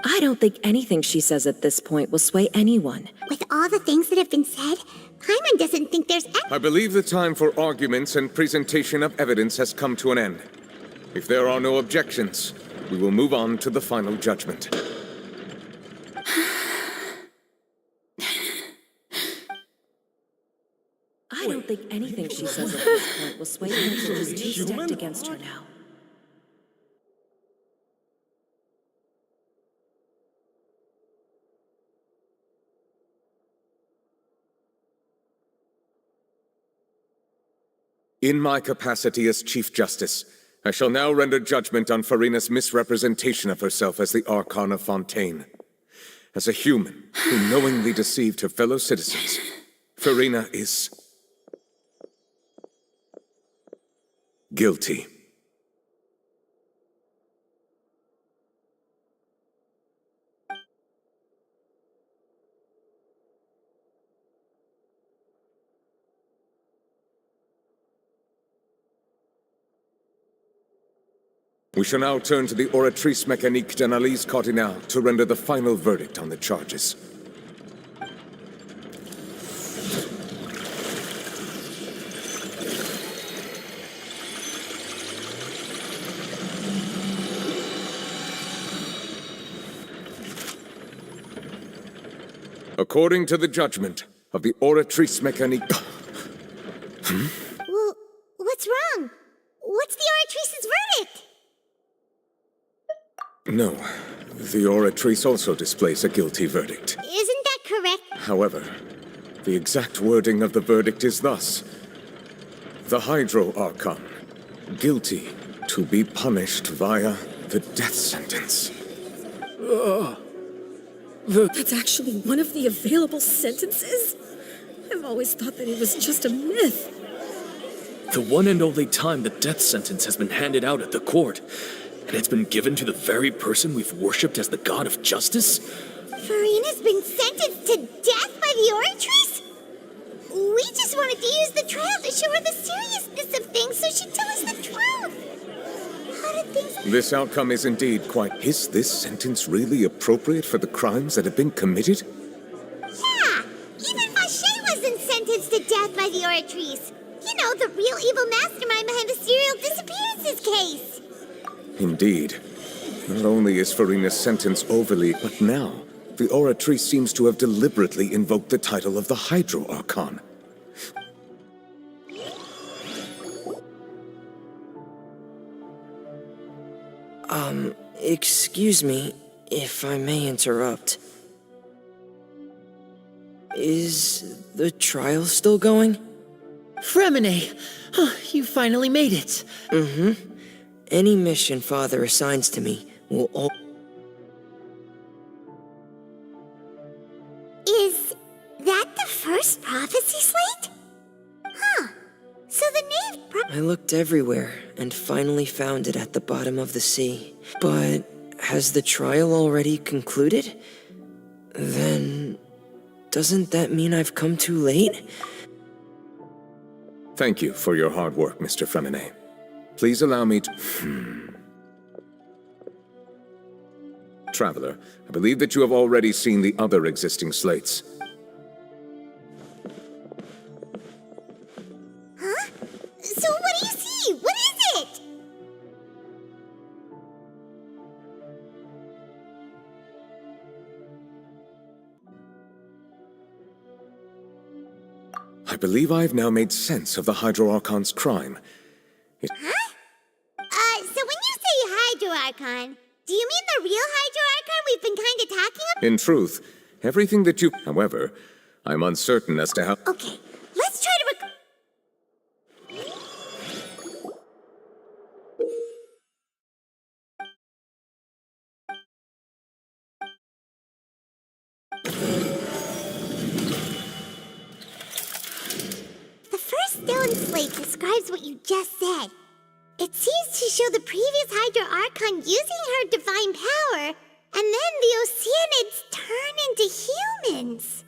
Speaker 6: I don't think anything she says at this point will sway anyone.
Speaker 1: With all the things that have been said, Paimon doesn't think there's
Speaker 22: I believe the time for arguments and presentation of evidence has come to an end. If there are no objections, we will move on to the final judgment.
Speaker 6: I don't think anything she says at this point will sway anyone who's too stacked against her now.
Speaker 22: In my capacity as Chief Justice, I shall now render judgment on Farina's misrepresentation of herself as the Archon of Fontaine. As a human who knowingly deceived her fellow citizens, Farina is... guilty. We shall now turn to the Oratrice Mécanique d'Analyse Cardinale to render the final verdict on the charges. According to the judgment of the Oratrice Mécanique...
Speaker 1: Well, what's wrong? What's the Oratrice's verdict?
Speaker 22: No, the Oratrice also displays a guilty verdict.
Speaker 1: Isn't that correct?
Speaker 22: However, the exact wording of the verdict is thus. The Hydro Archon, guilty to be punished via the death sentence.
Speaker 6: That's actually one of the available sentences? I've always thought that it was just a myth.
Speaker 14: The one and only time the death sentence has been handed out at the court, and it's been given to the very person we've worshipped as the god of justice?
Speaker 1: Farina's been sentenced to death by the Oratrice? We just wanted to use the trial to show her the seriousness of things so she'd tell us the truth. How did things...
Speaker 22: This outcome is indeed quite... Is this sentence really appropriate for the crimes that have been committed?
Speaker 1: Yeah! Even Mache wasn't sentenced to death by the Oratrice. You know, the real evil mastermind behind the serial disappearances case.
Speaker 22: Indeed. Not only is Farina's sentence overly, but now the Oratrice seems to have deliberately invoked the title of the Hydro Archon.
Speaker 16: Excuse me, if I may interrupt. Is the trial still going?
Speaker 11: Fremine! Oh, you finally made it.
Speaker 16: Mm-hmm. Any mission Father assigns to me will all...
Speaker 1: Is that the first prophecy slate? Huh. So the knave...
Speaker 16: I looked everywhere and finally found it at the bottom of the sea. But has the trial already concluded? Then... doesn't that mean I've come too late?
Speaker 22: Thank you for your hard work, Mr. Fremine. Please allow me to... Traveler, I believe that you have already seen the other existing slates.
Speaker 1: Huh? So what do you see? What is it?
Speaker 22: I believe I have now made sense of the Hydro Archon's crime.
Speaker 1: Huh? So when you say Hydro Archon, do you mean the real Hydro Archon we've been kind of talking about?
Speaker 22: In truth, everything that you... However, I'm uncertain as to how...
Speaker 1: Okay, let's try to The first stone slate describes what you just said. It seems to show the previous Hydro Archon using her divine power, and then the Oceanids turn into humans.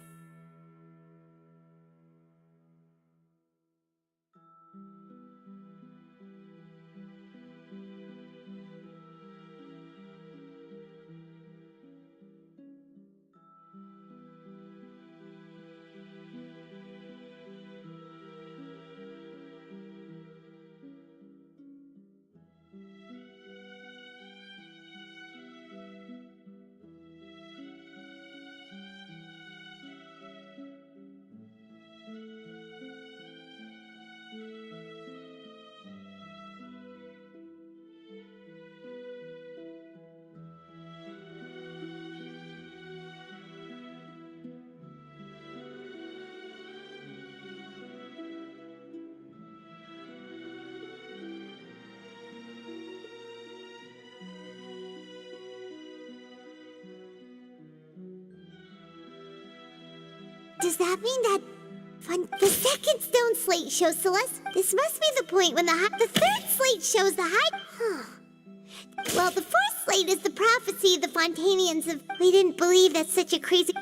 Speaker 1: Does that mean that the second stone slate shows Celeste? This must be the point when the third slate shows the Well, the fourth slate is the prophecy of the Fontainians of... We didn't believe that's such a crazy...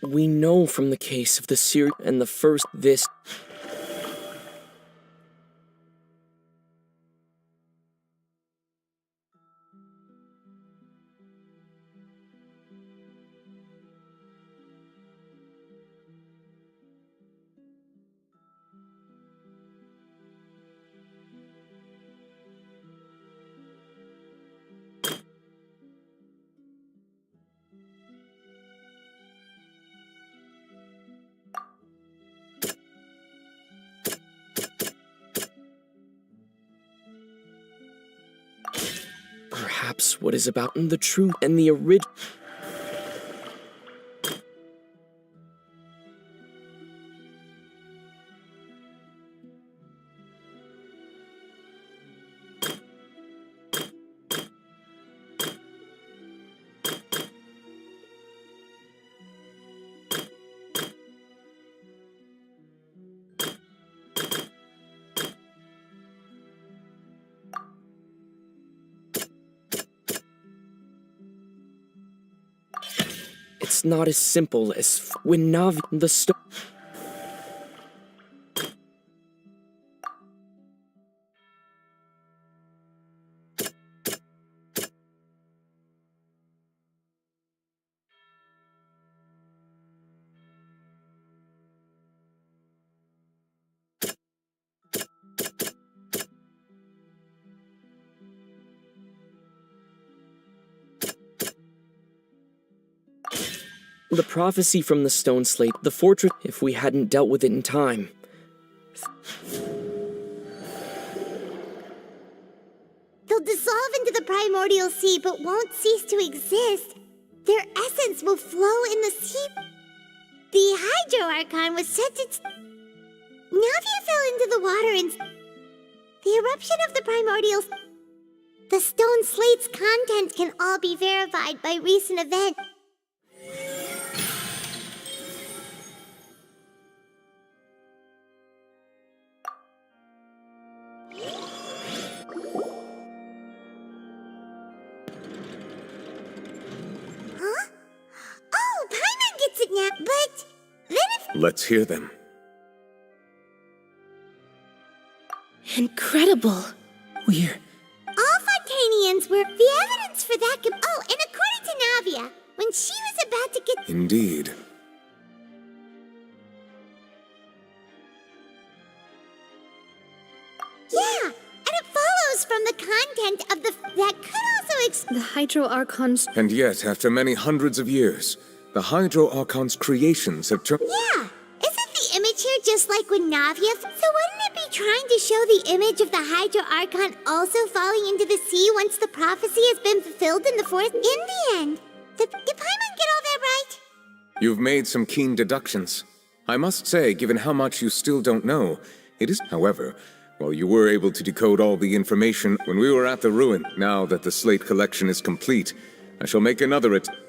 Speaker 19: We know from the case of the series and the first this. Perhaps what is about the truth and the original. It's not as simple as when Navi the stone. The prophecy from the stone slate, the fortress, if we hadn't dealt with it in time.
Speaker 1: They'll dissolve into the primordial sea, but won't cease to exist. Their essence will flow in the sea. The Hydro Archon was set its... Navia fell into the water and... The eruption of the primordial... The stone slate's content can all be verified by recent events. But then if...
Speaker 22: Let's hear them.
Speaker 20: Incredible.
Speaker 11: We're...
Speaker 1: All Fontainians were... The evidence for that... Oh, and according to Navia, when she was about to get...
Speaker 22: Indeed.
Speaker 1: Yeah, and it follows from the content of the... That could also
Speaker 6: The Hydro Archon's...
Speaker 22: And yet, after many hundreds of years, the Hydro Archon's creations have turned...
Speaker 1: Yeah! Isn't the image here just like when Navia... So wouldn't it be trying to show the image of the Hydro Archon also falling into the sea once the prophecy has been fulfilled in the forest? In the end, did Paimon get all that right?
Speaker 22: You've made some keen deductions. I must say, given how much you still don't know, it is... However, while you were able to decode all the information when we were at the ruin, now that the slate collection is complete, I shall make another attempt.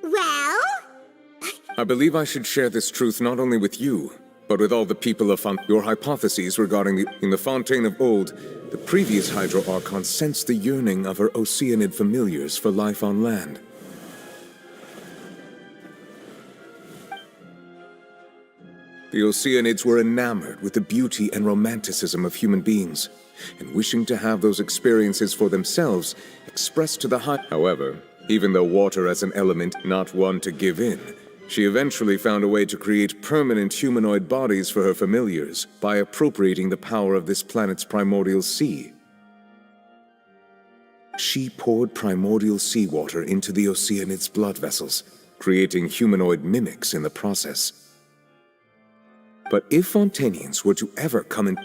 Speaker 1: Well?
Speaker 22: I believe I should share this truth not only with you, but with all the people of your hypotheses regarding in the Fontaine of old, the previous Hydro Archon sensed the yearning of her Oceanid familiars for life on land. The Oceanids were enamored with the beauty and romanticism of human beings, and wishing to have those experiences for themselves, expressed to the However, even though water as an element, not one to give in, she eventually found a way to create permanent humanoid bodies for her familiars by appropriating the power of this planet's primordial sea. She poured primordial seawater into the Oceanids' blood vessels, creating humanoid mimics in the process. But if Fontainians were to ever come in...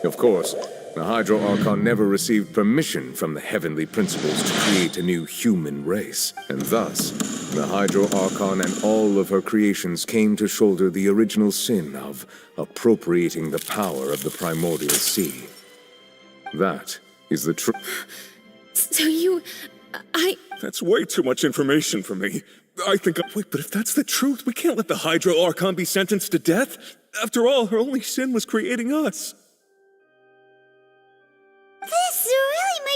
Speaker 22: Of course, the Hydro Archon never received permission from the heavenly principles to create a new human race, and thus, the Hydro Archon and all of her creations came to shoulder the original sin of appropriating the power of the primordial sea. That is the truth.
Speaker 6: So
Speaker 3: That's way too much information for me. I think... Wait, but if that's the truth, we can't let the Hydro Archon be sentenced to death. After all, her only sin was creating us.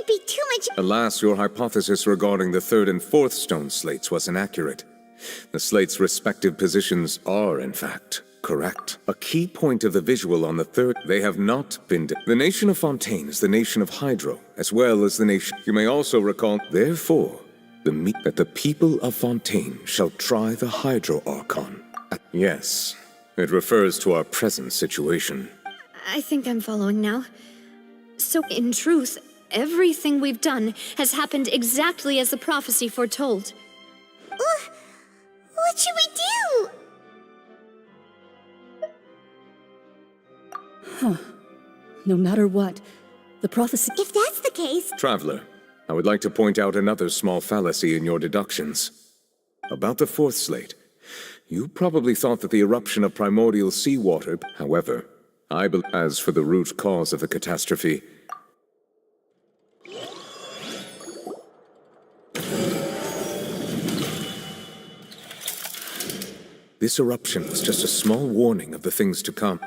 Speaker 1: might be too much.
Speaker 22: Alas, your hypothesis regarding the third and fourth stone slates was inaccurate. The slates' respective positions are, in fact, correct. A key point of the visual on the third, they have not been. The nation of Fontaine is the nation of Hydro, as well as the nation. You may also recall, therefore, that the people of Fontaine shall try the Hydro Archon. Yes, it refers to our present situation.
Speaker 12: I think I'm following now. So, in truth, everything we've done has happened exactly as the prophecy foretold.
Speaker 1: What should we do?
Speaker 8: Huh. No matter what, the prophecy...
Speaker 1: If that's the case...
Speaker 22: Traveler, I would like to point out another small fallacy in your deductions. About the fourth slate, you probably thought that the eruption of primordial seawater... However, I believe... As for the root cause of the catastrophe... This eruption was just a small warning of the things to come.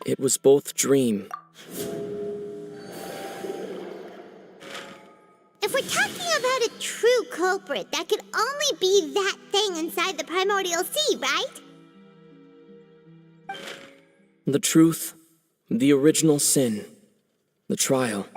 Speaker 19: It was both dream.
Speaker 1: If we're talking about a true culprit, that could only be that thing inside the primordial sea, right?
Speaker 19: The truth, the original sin, the trial.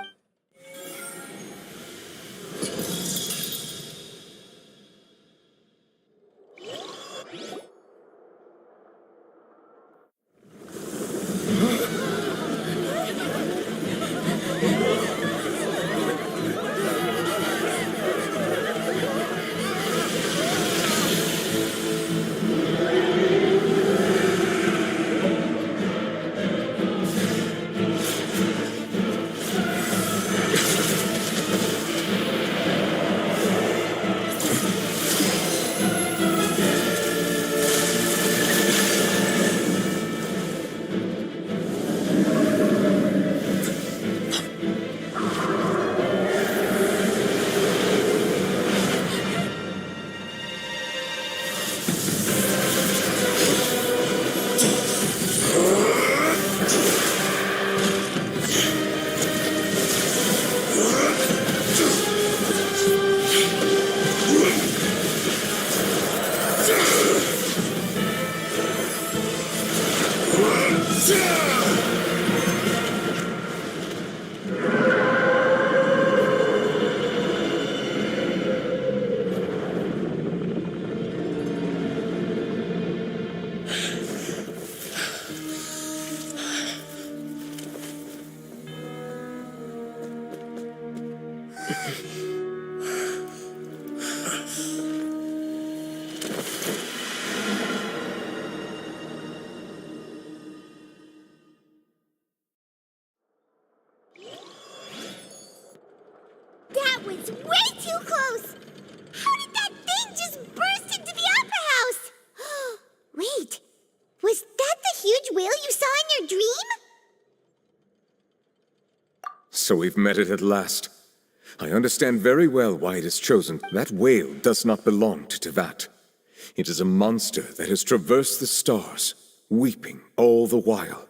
Speaker 22: So we've met it at last. I understand very well why it is chosen. That whale does not belong to Teyvat. It is a monster that has traversed the stars, weeping all the while.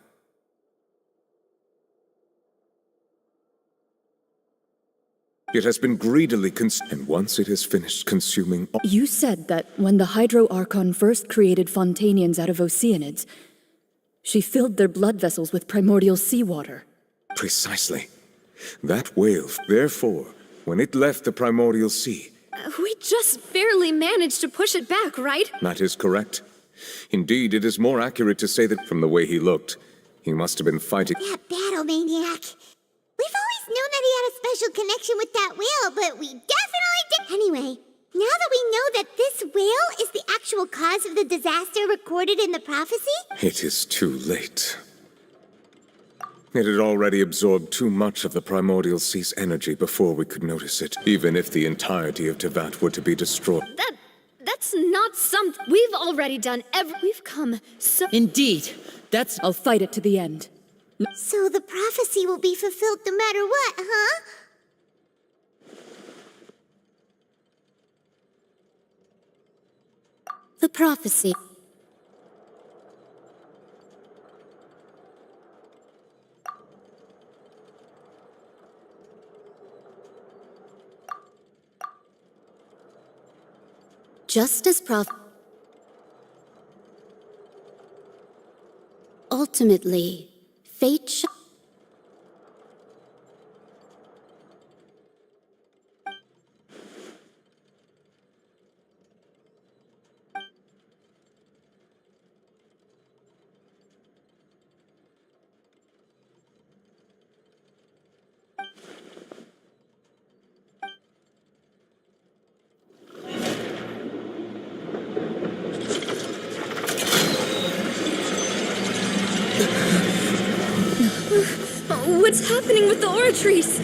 Speaker 22: It has been greedily and once it has finished consuming all—
Speaker 8: You said that when the Hydro Archon first created Fontainians out of Oceanids, she filled their blood vessels with primordial seawater.
Speaker 22: Precisely. That whale, therefore, when it left the primordial sea—
Speaker 21: We just barely managed to push it back, right?
Speaker 22: That is correct. Indeed, it is more accurate to say that from the way he looked, he must have been fighting—
Speaker 1: That battle maniac. We've always known that he had a special connection with that whale, but we definitely did. Anyway, now that we know that this whale is the actual cause of the disaster recorded in the prophecy—
Speaker 22: It is too late. It had already absorbed too much of the primordial sea's energy before we could notice it, even if the entirety of Teyvat were to be destroyed.
Speaker 21: That's not something we've already done. We've come so—
Speaker 11: Indeed, that's—
Speaker 8: I'll fight it to the end.
Speaker 1: So the prophecy will be fulfilled no matter what, huh?
Speaker 9: The prophecy. Just as ultimately, fate
Speaker 21: What's happening with the oratories?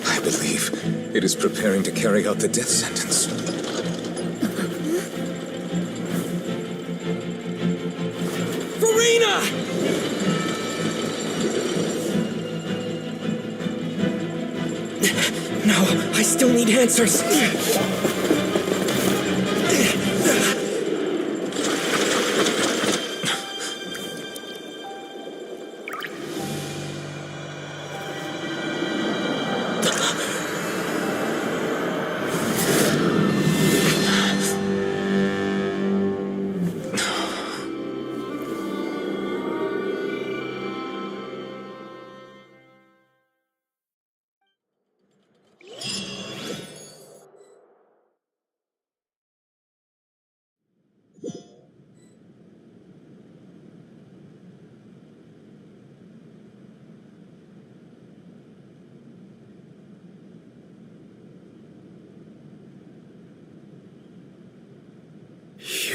Speaker 22: I believe it is preparing to carry out the death sentence.
Speaker 19: Farina!
Speaker 16: No, I still need answers.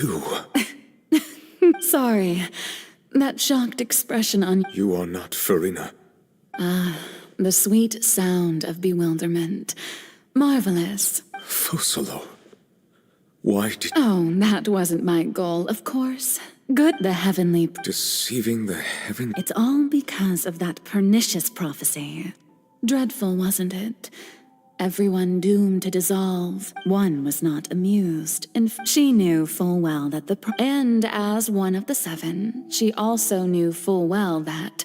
Speaker 22: You.
Speaker 8: Sorry. That shocked expression on—
Speaker 22: You are not Farina.
Speaker 8: the sweet sound of bewilderment. Marvelous.
Speaker 22: Fosolo. Why did—
Speaker 8: Oh, that wasn't my goal, of course. Good, the heavenly—
Speaker 22: Deceiving the heaven—
Speaker 8: It's all because of that pernicious prophecy. Dreadful, wasn't it? Everyone doomed to dissolve. One was not amused, and she knew full well that and as one of the seven, she also knew full well that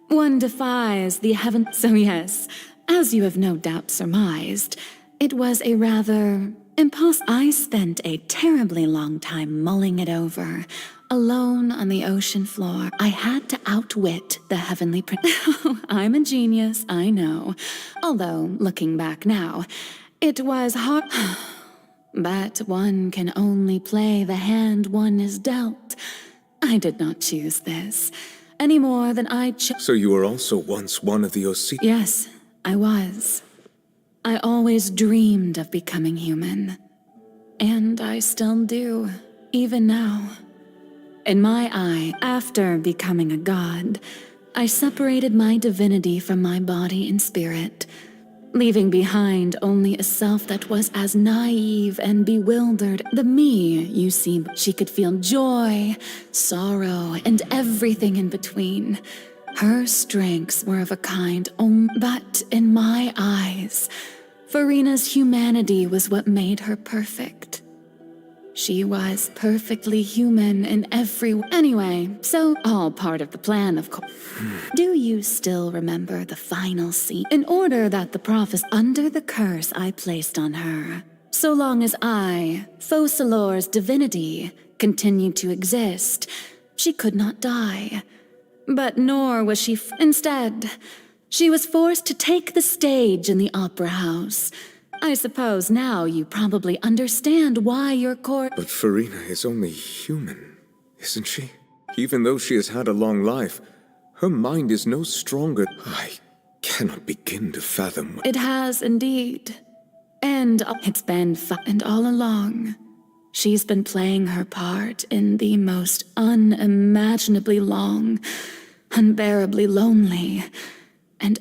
Speaker 8: one defies the heaven. So yes, as you have no doubt surmised, it was a rather impossible— I spent a terribly long time mulling it over. Alone on the ocean floor, I had to outwit the heavenly prince. I'm a genius, I know. Although, looking back now, it was hard. But one can only play the hand one is dealt. I did not choose this, any more than I chose—
Speaker 22: So you were also once one of the OC—
Speaker 8: Yes, I was. I always dreamed of becoming human. And I still do, even now. In my eye, after becoming a god, I separated my divinity from my body and spirit, leaving behind only a self that was as naive and bewildered. The me, you see, she could feel joy, sorrow, and everything in between. Her strengths were of a kind but in my eyes, Farina's humanity was what made her perfect. She was perfectly human in every way. Anyway, so all part of the plan, of course. Do you still remember the final scene? In order that the prophecy under the curse I placed on her, so long as I, Focalor's divinity, continued to exist, she could not die. But nor was she. Instead, she was forced to take the stage in the opera house. I suppose now you probably understand why your court.
Speaker 22: But Farina is only human, isn't she? Even though she has had a long life, her mind is no stronger. I cannot begin to fathom.
Speaker 8: It has indeed. And it's been and all along, she's been playing her part in the most unimaginably long, unbearably lonely, and